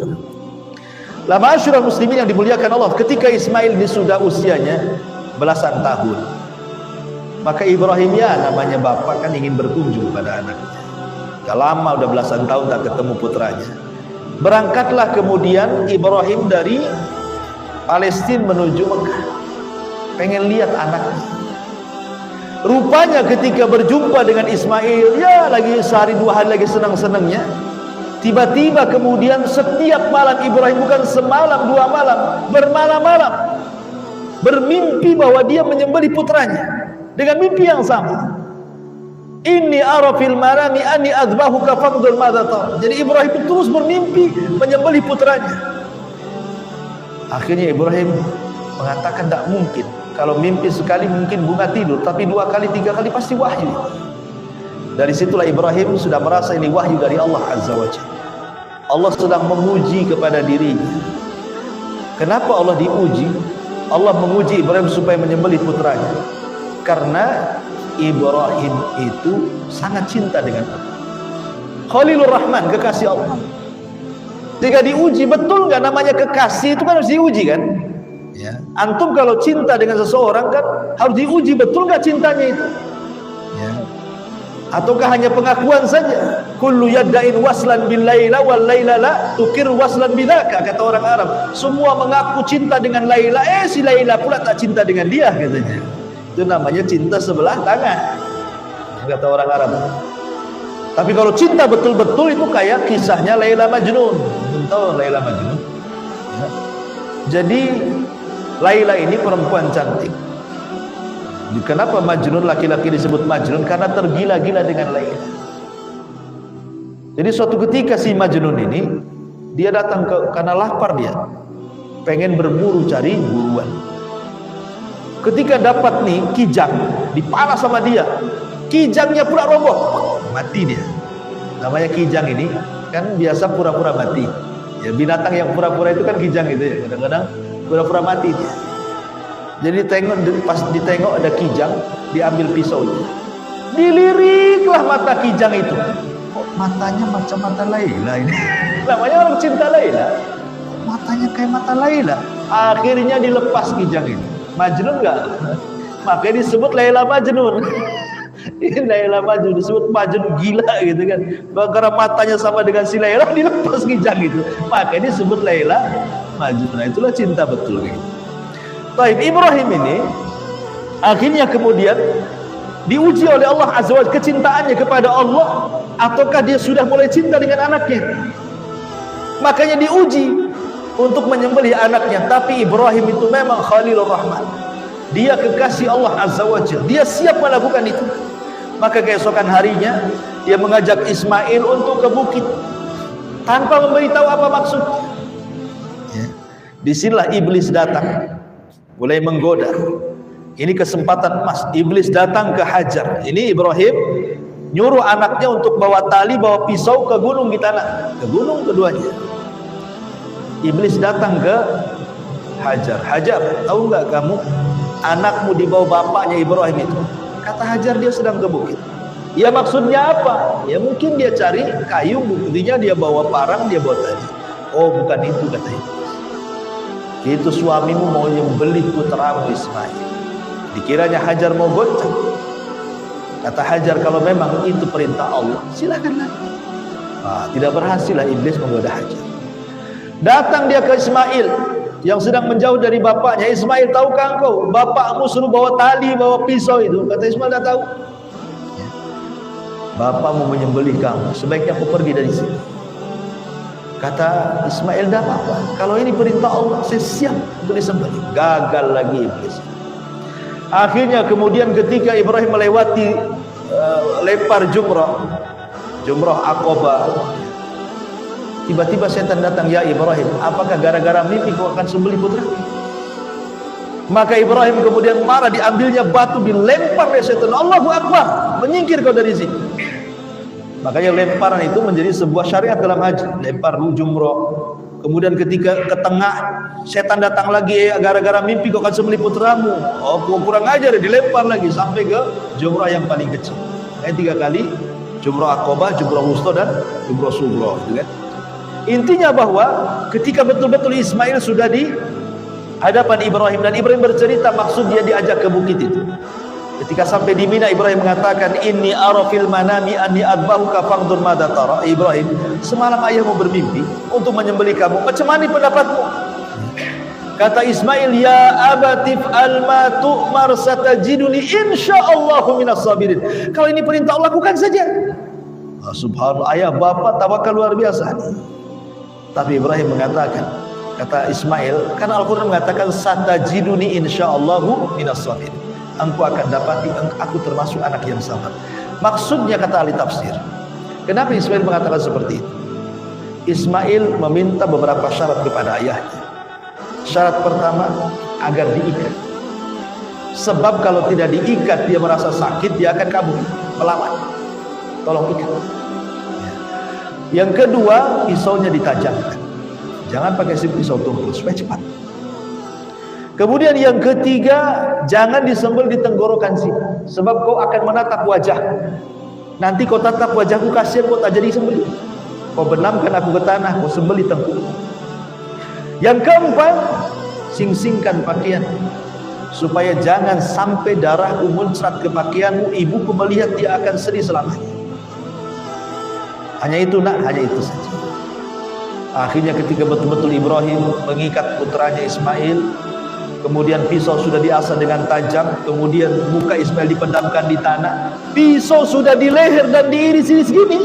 La ma'asyiral muslimin yang dimuliakan Allah, ketika Ismail ini sudah usianya belasan tahun, maka Ibrahim, ya namanya bapak kan ingin berkunjung pada anaknya. Sudah lama, udah belasan tahun tak ketemu putranya. Berangkatlah kemudian Ibrahim dari Palestina menuju Mekah, pengen lihat anaknya. Rupanya ketika berjumpa dengan Ismail, ya lagi sehari 2 hari lagi senang-senangnya, tiba-tiba kemudian setiap malam Ibrahim, bukan semalam 2 malam, bermalam-malam bermimpi bahwa dia menyembelih putranya dengan mimpi yang sama. Inni ara fil manami anni adzbahuka faqdul madza tar. Jadi Ibrahim terus bermimpi menyembelih putranya. Akhirnya Ibrahim mengatakan tidak mungkin. Kalau mimpi sekali mungkin bunga tidur, tapi 2 kali 3 kali pasti wahyu. Dari situlah Ibrahim sudah merasa ini wahyu dari Allah Azza wa Jalla. Allah sedang menguji kepada dirinya. Kenapa Allah diuji? Allah menguji Ibrahim supaya menyembelih putranya. Karena Ibrahim itu sangat cinta dengan Allah. Khalilur Rahman, kekasih Allah. Jika diuji, betul nggak namanya kekasih itu kan harus diuji kan? Ya. Antum kalau cinta dengan seseorang kan harus diuji, betul nggak cintanya itu? Ya. Ataukah hanya pengakuan saja? Kullu yadda'in waslan bil laila wal laila la tukir waslan bilaka, kata orang Arab. Semua mengaku cinta dengan Laila, si Laila pula tak cinta dengan dia, katanya. Itu namanya cinta sebelah tangan, kata orang Arab. Tapi kalau cinta betul-betul itu kayak kisahnya Laila Majnun. Tahu Laila Majnun? Ya. Jadi Laila ini perempuan cantik. Kenapa Majnun, laki-laki disebut Majnun? Karena tergila-gila dengan Laila. Jadi suatu ketika si Majnun ini, dia datang karena lapar, dia pengen berburu cari buruan. Ketika dapat nih kijang, dipanah sama dia, kijangnya pula roboh, mati dia. Namanya kijang ini kan biasa pura-pura mati. Ya, binatang yang pura-pura itu kan kijang gitu ya, kadang-kadang pura-pura mati dia. Jadi pas ditengok ada kijang, diambil pisaunya, diliriklah mata kijang itu. Kok matanya macam mata Laila ini? Namanya orang cinta Laila, matanya kayak mata Laila. Akhirnya dilepas kijang itu. Majnun enggak? Makanya disebut Laila Majnun. Ini Laila Majnun, disebut Majnun gila gitu kan. Karena matanya sama dengan si Laila, dilepas kijang itu. Makanya disebut Laila Majnun. Nah, itulah cinta betul gitu. Baik, Ibrahim ini akhirnya kemudian diuji oleh Allah Azza wa Jalla, kecintaannya kepada Allah, ataukah dia sudah mulai cinta dengan anaknya. Makanya diuji untuk menyembelih anaknya. Tapi Ibrahim itu memang Khalilur Rahman, dia kekasih Allah Azza wa Jalla, dia siap melakukan itu. Maka keesokan harinya dia mengajak Ismail untuk ke bukit tanpa memberitahu apa maksudnya. Disinilah iblis datang, mulai menggoda. Ini kesempatan emas. Iblis datang ke Hajar. Ini Ibrahim nyuruh anaknya untuk bawa tali, bawa pisau ke gunung di tanah. Ke gunung keduanya. Iblis datang ke Hajar. Hajar, tahu nggak kamu anakmu dibawa bapaknya Ibrahim itu? Kata Hajar, dia sedang ke bukit. Ya maksudnya apa? Ya mungkin dia cari kayu, buktinya dia bawa parang, dia bawa tali. Oh bukan itu, kata Iblis. Itu suamimu mau membeli putramu Ismail. Dikiranya Hajar mau goncang. Kata Hajar, kalau memang itu perintah Allah, silakanlah. Tidak berhasillah Iblis menggoda Hajar. Datang dia ke Ismail yang sedang menjauh dari bapaknya. Ismail, tahukah engkau bapakmu suruh bawa tali, bawa pisau itu? Kata Ismail, dah tahu. Ya. Bapakmu menyembelih kamu, sebaiknya aku pergi dari sini. Kata Ismail, dah apa-apa, kalau ini perintah Allah, saya siap untuk disembelih. Gagal lagi Iblis. Akhirnya kemudian ketika Ibrahim melewati lempar jumrah Aqabah, tiba-tiba setan datang, ya Ibrahim, apakah gara-gara mimpi kau akan sembelih putra? Maka Ibrahim kemudian marah, diambilnya batu, dilempar oleh setan. Allahu Akbar, menyingkir kau dari sini. Makanya lemparan itu menjadi sebuah syariat dalam haji. Lempar jumrah. Kemudian ketika ke tengah, setan datang lagi, gara-gara mimpi kau akan sembelih putramu. Oh, kurang ajar, dilempar lagi sampai ke jumrah yang paling kecil. 3 kali, jumrah Aqabah, jumrah wusta dan jumrah sughra, gitu kan? Intinya bahwa ketika betul-betul Ismail sudah di hadapan Ibrahim, dan Ibrahim bercerita maksud dia diajak ke bukit itu. Ketika sampai di Mina, Ibrahim mengatakan, inni ara fil manami anni adbahuka fangdur madza tara. Ibrahim, semalam ayahmu bermimpi untuk menyembelih kamu. Macam mana pendapatmu? Kata Ismail, ya abatif alma tu'mar satajiduni insyaallahu minas sabirin. Kalau ini perintah Allah, lakukan saja. Subhanallah, ayah bapak tawakal luar biasa. Tapi Ibrahim mengatakan, kata Ismail, karena Al-Quran mengatakan satajiduni insyaallahu minas sabirin. Engkau akan dapati aku termasuk anak yang sabar. Maksudnya, kata ahli tafsir, kenapa Ismail mengatakan seperti itu? Ismail meminta beberapa syarat kepada ayahnya. Syarat pertama, agar diikat. Sebab kalau tidak diikat, dia merasa sakit, dia akan kabur, melawan. Tolong ikat. Yang kedua, pisaunya ditajamkan. Jangan pakai pisau tumpul supaya cepat. Kemudian yang ketiga, jangan disembelih di tenggorokan sini, sebab kau akan menatap wajah. Nanti kau tatap wajahku, kasihan kau tak jadi sembelih. Kau benamkan aku ke tanah, kau sembelih tengkuk. Yang keempat, sing-singkan pakaian, supaya jangan sampai darahku muncrat ke pakaianmu. Ibuku melihat, dia akan sedih selamanya. Hanya itu nak, hanya itu saja. Akhirnya ketika betul-betul Ibrahim mengikat putranya Ismail, kemudian pisau sudah diasah dengan tajam, kemudian muka Ismail dipendamkan di tanah, pisau sudah di leher dan diiris-iris gini.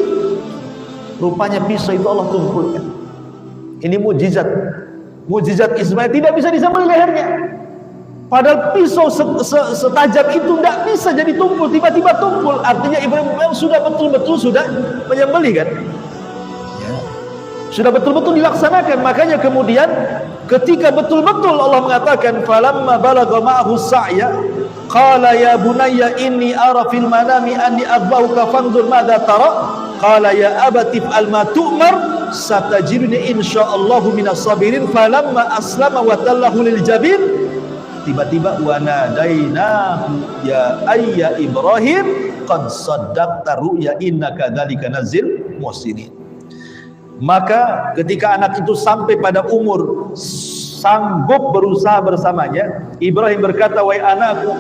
Rupanya pisau itu Allah tumpulkan. Ini mukjizat. Mukjizat Ismail, tidak bisa disembelih lehernya. Padahal pisau setajam itu tidak bisa jadi tumpul, tiba-tiba tumpul. Artinya Ibrahim sudah betul-betul sudah menyembelih kan? Ya. Sudah betul-betul dilaksanakan. Makanya kemudian ketika betul-betul Allah mengatakan, falamma balagha ma'ahu sa'ya qala ya bunayya inni ara fil manami anni adbahuka fanzur madza tara qala ya abati fa'al ma tu'mar satajiduni insyaallahu minas sabirin. Falamma aslama wa tallahu lil jabin, tiba-tiba wa nadainahu ya ayya Ibrahim qad saddaqta ru'ya innaka dzalika nazil muhsinin. Maka ketika anak itu sampai pada umur sanggup berusaha bersamanya, Ibrahim berkata, wahai anakku,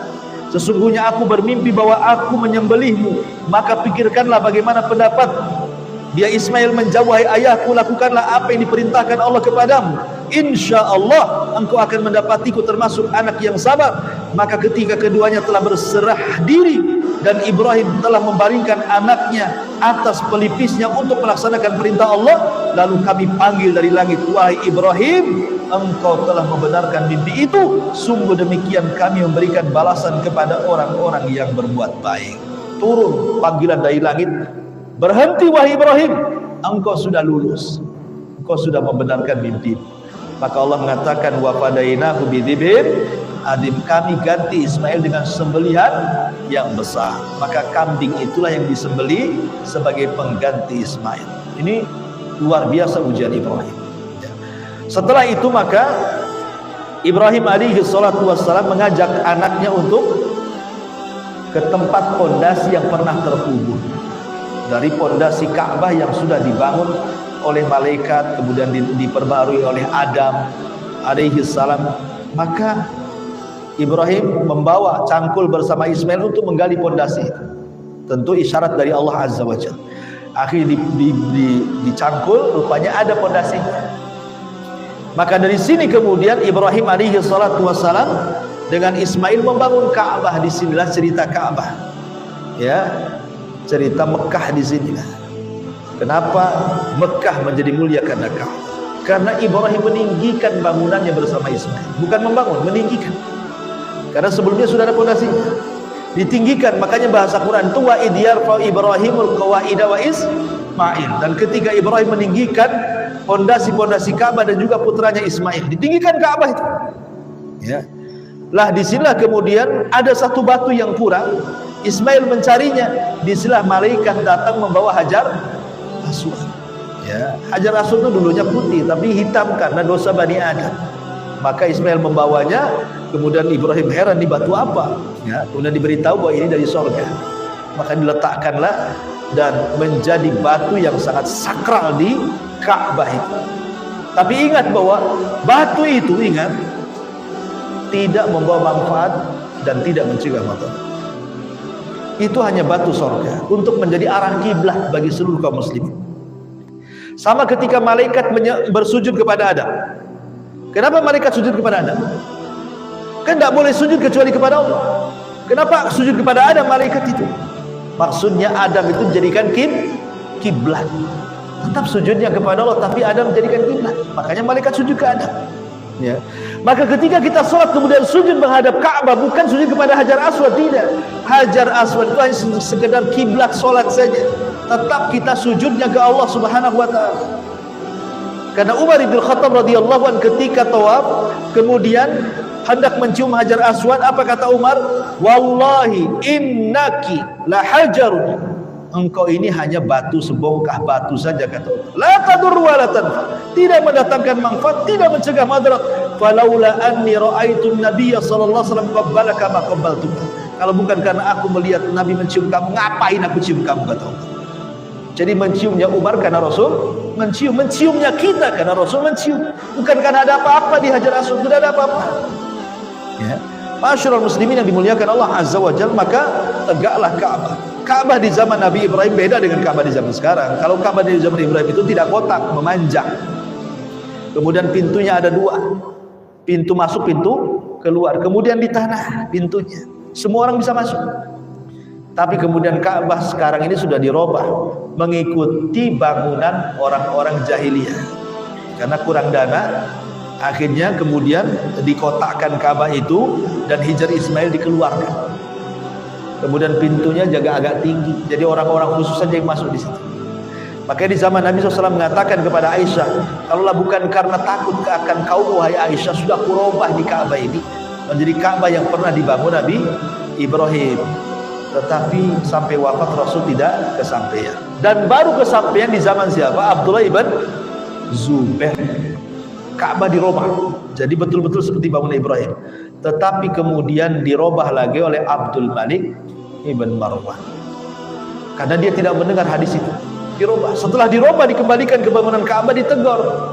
sesungguhnya aku bermimpi bahwa aku menyembelihmu, maka pikirkanlah bagaimana pendapat. Dia Ismail menjawab, wahai ayahku, lakukanlah apa yang diperintahkan Allah kepadamu. Insya Allah engkau akan mendapatiku termasuk anak yang sabar. Maka ketika keduanya telah berserah diri dan Ibrahim telah membaringkan anaknya atas pelipisnya untuk melaksanakan perintah Allah, lalu kami panggil dari langit, wahai Ibrahim, engkau telah membenarkan mimpi itu. Sungguh demikian kami memberikan balasan kepada orang-orang yang berbuat baik. Turun panggilan dari langit, berhenti wahai Ibrahim, engkau sudah lulus, engkau sudah membenarkan mimpi. Maka Allah mengatakan, wa fadainahu bidzibhin adim kami ganti Ismail dengan sembelihan yang besar. Maka kambing itulah yang disembeli sebagai pengganti Ismail. Ini luar biasa ujian Ibrahim. Setelah itu maka Ibrahim alaihi salatu wassalam mengajak anaknya untuk ke tempat pondasi yang pernah terkubur. Dari pondasi Ka'bah yang sudah dibangun oleh malaikat, kemudian diperbarui oleh Adam alaihi salam. Maka Ibrahim membawa cangkul bersama Ismail untuk menggali pondasi itu. Tentu isyarat dari Allah Azza wa Jalla. Akhirnya dicangkul, rupanya ada pondasinya. Maka dari sini kemudian Ibrahim alaihi salatu wassalam dengan Ismail membangun Ka'bah. Disinilah cerita Ka'bah. Ya, cerita Mekah di sinilah. Kenapa Mekah menjadi mulia karena Ka'bah? Karena Ibrahim meninggikan bangunannya bersama Ismail. Bukan membangun, meninggikan. Karena sebelumnya sudah ada pondasinya. Ditinggikan, makanya bahasa Quran itu wa idyarfa Ibrahimul qawaida wa Ismail. Dan ketika Ibrahim meninggikan pondasi-pondasi Ka'bah dan juga putranya Ismail, ditinggikan Ka'bah itu. Ya. Lah disinilah kemudian ada satu batu yang kurang. Ismail mencarinya. Disinilah malaikat datang membawa Hajar Aswad. Ya, Hajar Aswad itu dulunya putih tapi hitam karena dosa Bani Adam. Maka Ismail membawanya. Kemudian Ibrahim heran, di batu apa? Ya, kemudian diberitahu bahwa ini dari sorga. Maka diletakkanlah dan menjadi batu yang sangat sakral di Ka'bah itu. Tapi ingat bahwa batu itu, ingat, tidak membawa manfaat dan tidak mencegah madarat. Itu hanya batu sorga untuk menjadi arah kiblat bagi seluruh kaum muslimin. Sama ketika malaikat bersujud kepada Adam. Kenapa malaikat sujud kepada Adam? Kan tidak boleh sujud kecuali kepada Allah. Kenapa sujud kepada Adam malaikat itu? Maksudnya Adam itu jadikan kiblat. Tetap sujudnya kepada Allah, tapi Adam menjadikan kiblat. Makanya malaikat sujud ke Adam. Ya. Maka ketika kita sholat kemudian sujud menghadap Ka'bah, bukan sujud kepada Hajar Aswad, tidak. Hajar Aswad itu hanya sekedar kiblat sholat saja. Tetap kita sujudnya ke Allah Subhanahu wa ta'ala. Karena Umar bin Khattab radhiyallahu anhu ketika tawaf kemudian hendak mencium Hajar Aswad, apa kata Umar? Wallahi innaki la hajarun. Engkau ini hanya batu, sebongkah batu saja, kata Umar. La tadur wa la tanfa. Tidak mendatangkan manfaat, tidak mencegah madarat. Falaula anni ra'aitu an-nabiyya sallallahu alaihi wasallam qabbalaka ma qabbaltuka. Kalau bukan karena aku melihat Nabi mencium kamu, ngapain aku cium kamu, kata Umar. Jadi menciumnya Umar karena Rasul mencium, menciumnya kita karena Rasul mencium. Bukan karena ada apa-apa di Hajar Aswad, tidak ada apa-apa. Ya. Masyarul muslimin yang dimuliakan Allah Azza wa Jalla, maka tegaklah Ka'bah. Ka'bah di zaman Nabi Ibrahim beda dengan Ka'bah di zaman sekarang. Kalau Ka'bah di zaman Ibrahim itu tidak kotak, memanjang. Kemudian pintunya ada dua. Pintu masuk, pintu keluar. Kemudian di tanah pintunya. Semua orang bisa masuk. Tapi kemudian Ka'bah sekarang ini sudah dirubah mengikuti bangunan orang-orang jahiliyah. Karena kurang dana, akhirnya kemudian dikotakkan Ka'bah itu dan Hajar Ismail dikeluarkan. Kemudian pintunya jaga agak tinggi, jadi orang-orang khusus saja yang masuk di situ. Makanya di zaman Nabi SAW mengatakan kepada Aisyah, kalaulah bukan karena takut akan kaum, wahai Aisyah, sudah kurubah di Ka'bah ini menjadi Ka'bah yang pernah dibangun Nabi Ibrahim. Tetapi sampai wafat Rasul tidak kesampaian. Dan baru kesampaian di zaman siapa? Abdullah ibn Zubair. Ka'bah dirubah jadi betul-betul seperti bangunan Ibrahim. Tetapi kemudian dirubah lagi oleh Abdul Malik ibn Marwan. Karena dia tidak mendengar hadis itu. Dirubah. Setelah dirubah dikembalikan ke bangunan Ka'bah, ditegur.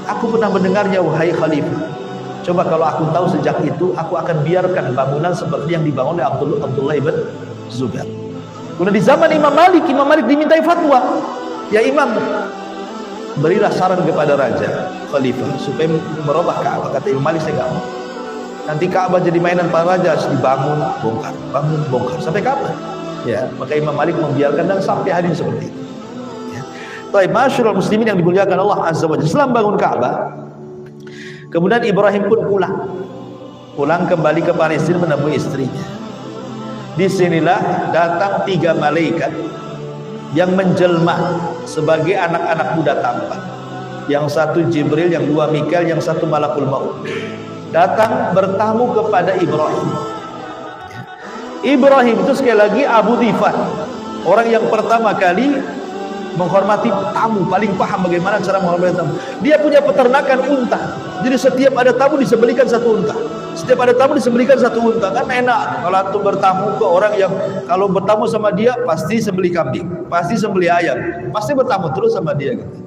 Aku pernah mendengarnya, wahai Khalifah. Coba kalau aku tahu sejak itu, aku akan biarkan bangunan seperti yang dibangun oleh Abdullah ibn Zubair. Kemudian di zaman Imam Malik dimintai fatwa. Ya Imam, berilah saran kepada raja, khalifah, supaya merubah Ka'bah. Kata Imam Malik, saya nggak mau. Nanti Ka'bah jadi mainan para raja, harus dibangun, bongkar, bangun, bongkar. Sampai kapan? Ya, maka Imam Malik membiarkan dan sampai hari ini seperti itu. Ya. Baik, masyarul muslimin yang dimuliakan Allah Azza wa Jalla. Setelah bangun Ka'bah, kemudian Ibrahim pun pulang kembali ke Palestina menemui istrinya. Disinilah datang 3 malaikat yang menjelma sebagai anak-anak muda tampan. Yang satu Jibril, yang 2 Mikail, yang satu Malakul Maut. datang bertamu kepada Ibrahim. Ibrahim itu sekali lagi Abu Dhifan, orang yang pertama kali menghormati tamu, paling paham bagaimana cara menghormati tamu. Dia punya peternakan unta, jadi setiap ada tamu disembelihkan satu unta. Setiap ada tamu disembelihkan satu unta. Kan enak kalau antum bertamu ke orang yang kalau bertamu sama dia pasti sembelih kambing, pasti sembelih ayam, pasti bertamu terus sama dia gitu.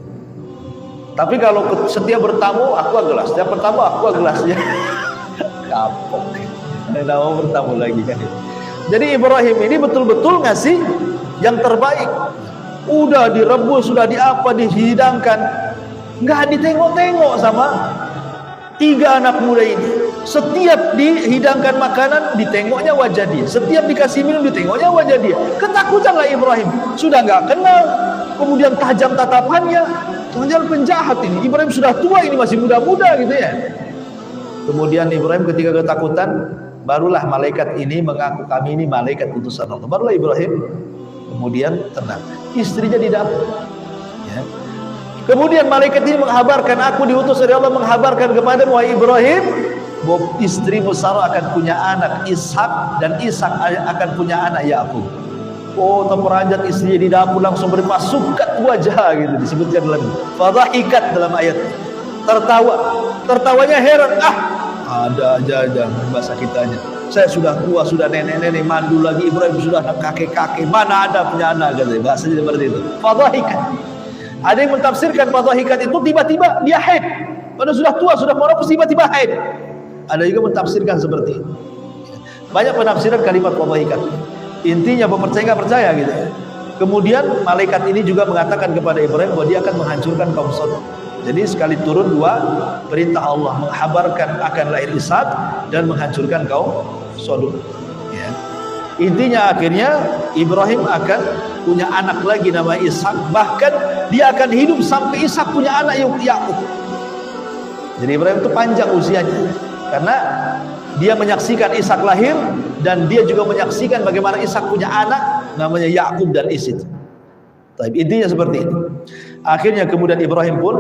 Tapi kalau setiap bertamu aku gelas, setiap bertamu aku gelasnya kapok, nggak mau bertamu lagi kan. Jadi Ibrahim ini betul-betul ngasih yang terbaik. Udah direbus, sudah diapa, dihidangkan, nggak ditengok-tengok sama tiga anak muda ini. Setiap dihidangkan makanan, ditengoknya wajah dia. Setiap dikasih minum, ditengoknya wajah dia. Ketakutanlah Ibrahim, sudah nggak kenal, kemudian tajam tatapannya. Jangan penjahat ini. Ibrahim sudah tua, ini masih muda-muda gitu ya. Kemudian Ibrahim ketika ketakutan, barulah malaikat ini mengaku kami ini malaikat utusan Allah. Barulah Ibrahim kemudian tenang. Istrinya di dapur ya. Kemudian malaikat ini menghabarkan, aku diutus dari Allah menghabarkan kepada wahai Ibrahim, bahwa istrimu Sarah akan punya anak Ishak, dan Ishak akan punya anak Yakub. Oh, terperanjat istrinya di dapur langsung berpasukat wajah gitu disebutkan dalam fadhahikat dalam ayat. Tertawanya heran, ada aja bahasa kitanya. Saya sudah tua, sudah nenek-nenek, mandul lagi. Ibrahim sudah kakek-kakek, mana ada punya anak gitu. Bahasanya seperti itu. Fadhahikat. Ada yang mentafsirkan fadhahikat itu tiba-tiba dia haid. Padahal sudah tua, sudah menopause, tiba-tiba haid. Ada juga mentafsirkan seperti itu. Banyak penafsiran kalimat fadhahikat. Intinya percaya nggak percaya gitu. Kemudian malaikat ini juga mengatakan kepada Ibrahim bahwa dia akan menghancurkan kaum Sodom. Jadi sekali turun dua perintah Allah, menghabarkan akan lahir Ishak dan menghancurkan kaum Sodom. Ya. Intinya akhirnya Ibrahim akan punya anak lagi nama Ishak, bahkan dia akan hidup sampai Ishak punya anak Yakub. Jadi Ibrahim itu panjang usianya karena dia menyaksikan Ishak lahir dan dia juga menyaksikan bagaimana Ishak punya anak namanya Yakub dan Isid. Tapi intinya seperti itu. Akhirnya kemudian Ibrahim pun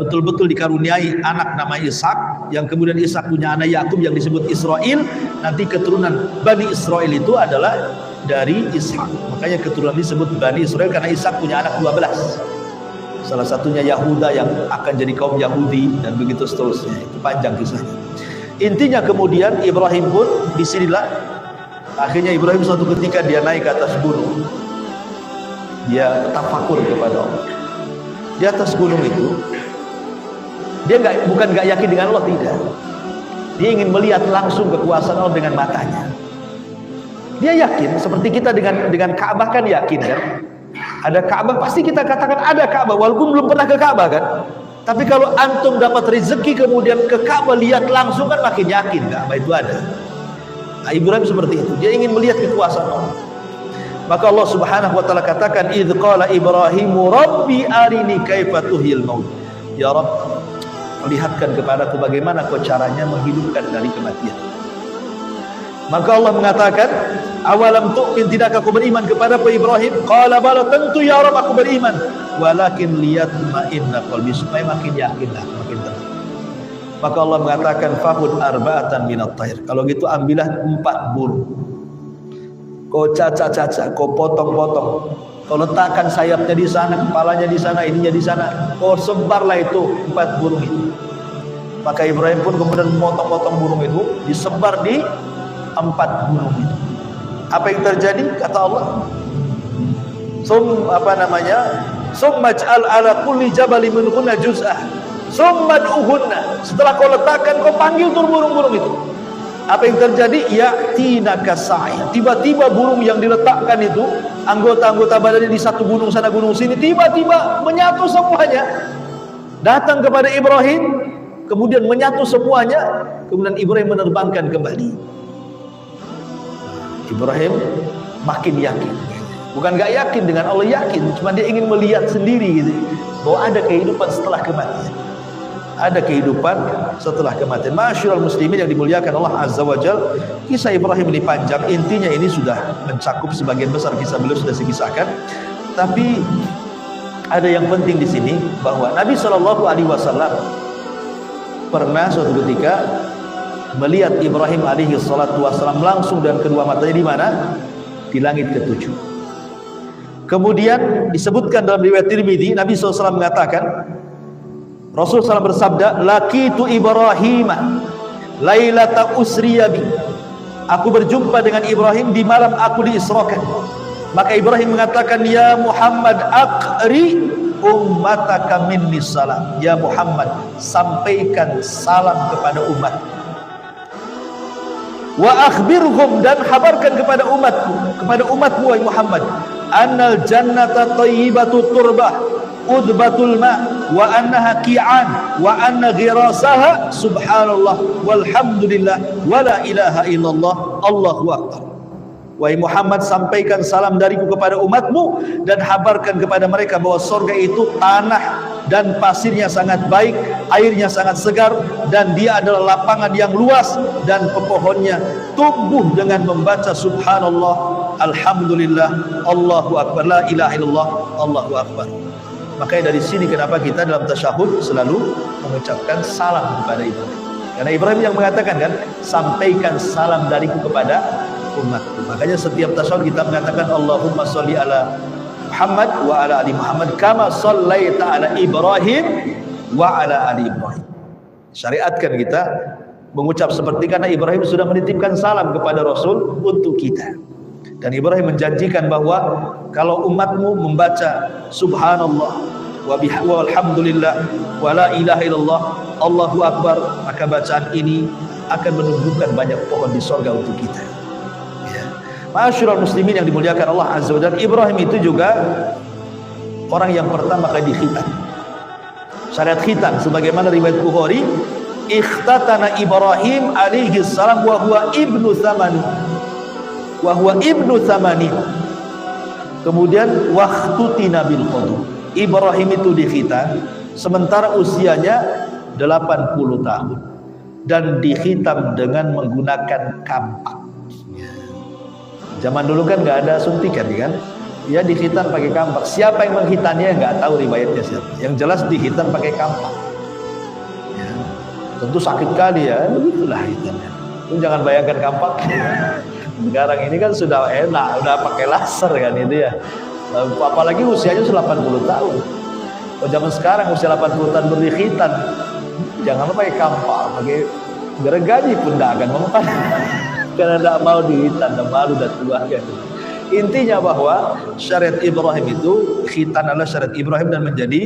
betul-betul dikaruniai anak nama Ishak, yang kemudian Ishak punya anak Yakub yang disebut Israel. Nanti keturunan Bani Israel itu adalah dari Ishak. Makanya keturunan disebut Bani Israel karena Ishak punya anak 12. Salah satunya Yahuda yang akan jadi kaum Yahudi dan begitu seterusnya. Itu panjang kisahnya. Intinya kemudian Ibrahim pun disinilah akhirnya Ibrahim suatu ketika dia naik ke atas gunung. Dia tafakur kepada Allah. Di atas gunung itu dia bukan nggak yakin dengan Allah, tidak. Dia ingin melihat langsung kekuasaan Allah dengan matanya. Dia yakin seperti kita dengan Ka'bah kan yakin kan? Ada Ka'bah pasti kita katakan ada Ka'bah walaupun belum pernah ke Ka'bah kan. Tapi kalau antum dapat rezeki kemudian ke Ka'bah lihat langsung kan makin yakin Ka'bah itu ada. Nah, Ibrahim seperti itu. Dia ingin melihat kekuasaan Allah. Maka Allah Subhanahu wa taala katakan, "Idz qala Ibrahimu rabbi arini kaifa tuhyil maut." Ya Rabb, perlihatkan kepadaku bagaimana kau caranya menghidupkan dari kematian. Maka Allah mengatakan, "Awalam tu'min, tidakkah kau beriman kepadaku Ibrahim?" Qala bala, tentu ya Rabb aku beriman. Walakin liyatma'inna qalbi, supaya makin yakinlah, makin tenang. Maka Allah mengatakan, "Fahud arba'atan minat thair." Kalau gitu ambillah 4 burung. Kau caca-caca, kau potong-potong, kau letakkan sayapnya di sana, kepalanya di sana, ininya di sana, kau sebarlah itu 4 burung itu. Maka Ibrahim pun kemudian memotong-potong burung itu, disebar di 4 burung itu. Apa yang terjadi? Kata Allah, Summaj'al ala kulli jabali minhunna juz'ah, summad'uhunna. Setelah kau letakkan, kau panggil tur burung-burung itu. Apa yang terjadi? Ya'tinaka sa'i. Tiba-tiba burung yang diletakkan itu, anggota-anggota badannya di satu gunung sana gunung sini, tiba-tiba menyatu semuanya. Datang kepada Ibrahim, kemudian menyatu semuanya, kemudian Ibrahim menerbangkan kembali. Ibrahim makin yakin. Bukan gak yakin dengan Allah, yakin, cuma dia ingin melihat sendiri gitu, bahwa ada kehidupan setelah kematian. Ada kehidupan setelah kematian. Ma'asyiral muslimin yang dimuliakan Allah Azza wa Jalla, kisah Ibrahim ini panjang. Intinya ini sudah mencakup sebagian besar kisah beliau sudah dikisahkan. Tapi ada yang penting di sini bahwa Nabi Shallallahu Alaihi Wasallam pernah suatu ketika melihat Ibrahim alaihi salatu wassalam langsung dan kedua matanya di mana? Di langit ke-7. Kemudian disebutkan dalam riwayat Tirmidzi, Nabi SAW mengatakan, Rasulullah SAW bersabda, laqitu Ibrahim lailata usriya bi. Aku berjumpa dengan Ibrahim di malam aku diisrakan. Maka Ibrahim mengatakan, ya Muhammad aqri ummataka minni salam. Ya Muhammad, sampaikan salam kepada umat. Wa akhbirhum, dan kabarkan kepada umatmu wahai Muhammad, annal jannata thayyibatu turbah udbatul ma wa annaha qi'an wa anna ghirasaha subhanallah walhamdulillah wa la ilaha illallah Allahu akbar. Wahai Muhammad, sampaikan salam dariku kepada umatmu dan kabarkan kepada mereka bahwa surga itu tanah dan pasirnya sangat baik, airnya sangat segar, dan dia adalah lapangan yang luas, dan pepohonnya tumbuh dengan membaca subhanallah, alhamdulillah, Allahu akbar, la ilaha illallah, Allahu akbar. Makanya dari sini kenapa kita dalam tasyahud selalu mengucapkan salam kepada Ibrahim. Karena Ibrahim yang mengatakan kan, sampaikan salam dariku kepada umatku. Makanya setiap tasyahud kita mengatakan Allahumma sholli ala Muhammad wa ala ali Muhammad kama shallaita ala Ibrahim wa ala ali Ibrahim. Syariatkan kita mengucap seperti, karena Ibrahim sudah menitipkan salam kepada Rasul untuk kita. Dan Ibrahim menjanjikan bahwa kalau umatmu membaca subhanallah wa walhamdulillah wa la ilaha illallah Allahu akbar, maka bacaan ini akan menumbuhkan banyak pohon di surga untuk kita. Ma'asyiral muslimin yang dimuliakan Allah Azza wa Jalla, Ibrahim itu juga orang yang pertama kali dikhitan. Syariat khitan sebagaimana riwayat Bukhari, ikhtatana Ibrahim alaihi salam wa huwa ibnu thamani. Kemudian waqtutina bil khudum. Ibrahim itu dikhitan sementara usianya 80 tahun dan dikhitam dengan menggunakan kampak. Zaman dulu kan nggak ada suntikan kan, ya dikhitan pakai kampak. Siapa yang menghitannya nggak tahu riwayatnya siapa. Yang jelas dikhitan pakai kampak. Ya, tentu sakit kali ya, begitulah hitannya. Itu jangan bayangkan kampak. Sekarang ini kan sudah enak, udah pakai laser kan itu ya. Apalagi usianya 80 tahun. Kalau zaman sekarang usia 80 tahun berkhitan, jangan pakai kampak, pakai gergaji pun tidak akan mempan. Karena tidak mau dihitan, tidak malu dan tua kan. Intinya bahwa syariat Ibrahim itu, khitan adalah syariat Ibrahim dan menjadi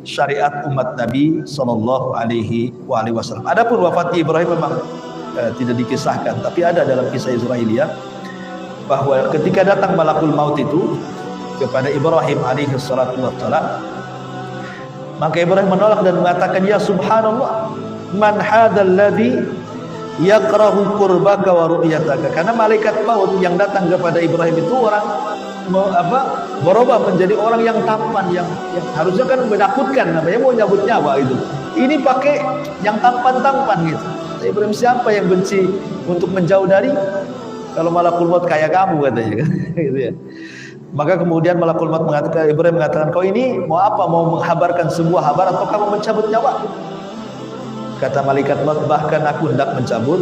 syariat umat Nabi Sallallahu Alaihi Wasallam. Adapun wafatnya Ibrahim memang tidak dikisahkan, tapi ada dalam kisah Israiliyah bahwa ketika datang malakul maut itu kepada Ibrahim alaihi salatu wassalam, maka Ibrahim menolak dan mengatakan, ya subhanallah, man hadzal ladzi yakrahu qurbaka wa ru'yataka. Karena malaikat maut yang datang kepada Ibrahim itu orang berubah menjadi orang yang tampan, yang harusnya kan menakutkan, namanya mau nyabut nyawa itu. Ini pakai yang tampan-tampan gitu. Ibrahim, siapa yang benci untuk menjauh dari, kalau malakul maut kayak kamu katanya kan. Gitu ya. Maka kemudian malakul maut mengatakan, Ibrahim mengatakan, kau ini mau apa? Mau menghabarkan sebuah kabar atau kamu mencabut nyawa? Kata malaikat maut, bahkan aku hendak mencabut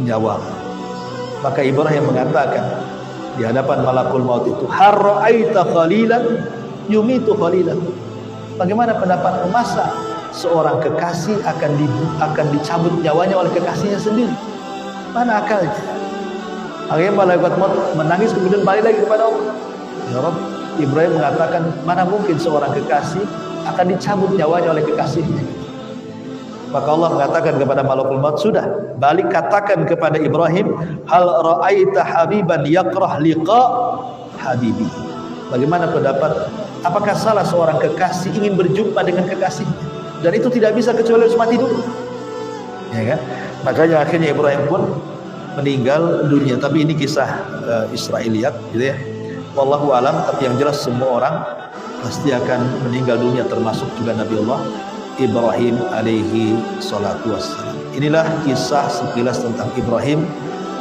nyawa. Maka Ibrahim mengatakan di hadapan malakul maut itu, har ra'aita khalilan yumitu khalilan. Bagaimana pendapatmu, masa seorang kekasih akan dicabut nyawanya oleh kekasihnya sendiri? Mana akalnya? Akhirnya malaikat maut menangis, kemudian balik lagi kepada Allah. Ya Rabb, Ibrahim mengatakan, mana mungkin seorang kekasih akan dicabut nyawanya oleh kekasihnya? Maka Allah mengatakan kepada malakul maut, sudah, balik katakan kepada Ibrahim, hal ra'aita habiban yakrah liqa habibi. Bagaimana pendapat, apakah salah seorang kekasih ingin berjumpa dengan kekasihnya? Dan itu tidak bisa kecuali harus mati dulu. Ya kan? Makanya akhirnya Ibrahim pun meninggal dunia. Tapi ini kisah Israiliyat gitu ya. Wallahu alam, tapi yang jelas semua orang pasti akan meninggal dunia, termasuk juga Nabi Allah Ibrahim alaihi salatu wassalam. Inilah kisah sekilas tentang Ibrahim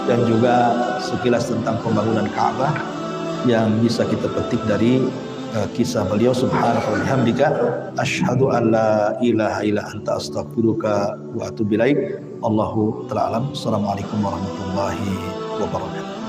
dan juga sekilas tentang pembangunan Ka'bah yang bisa kita petik dari kisah beliau. Subhanaka wa bihamdika asyhadu an la ilaha illa anta astaghfiruka wa atubu ilaik. Allahu ta'ala alam. Assalamualaikum warahmatullahi wabarakatuh.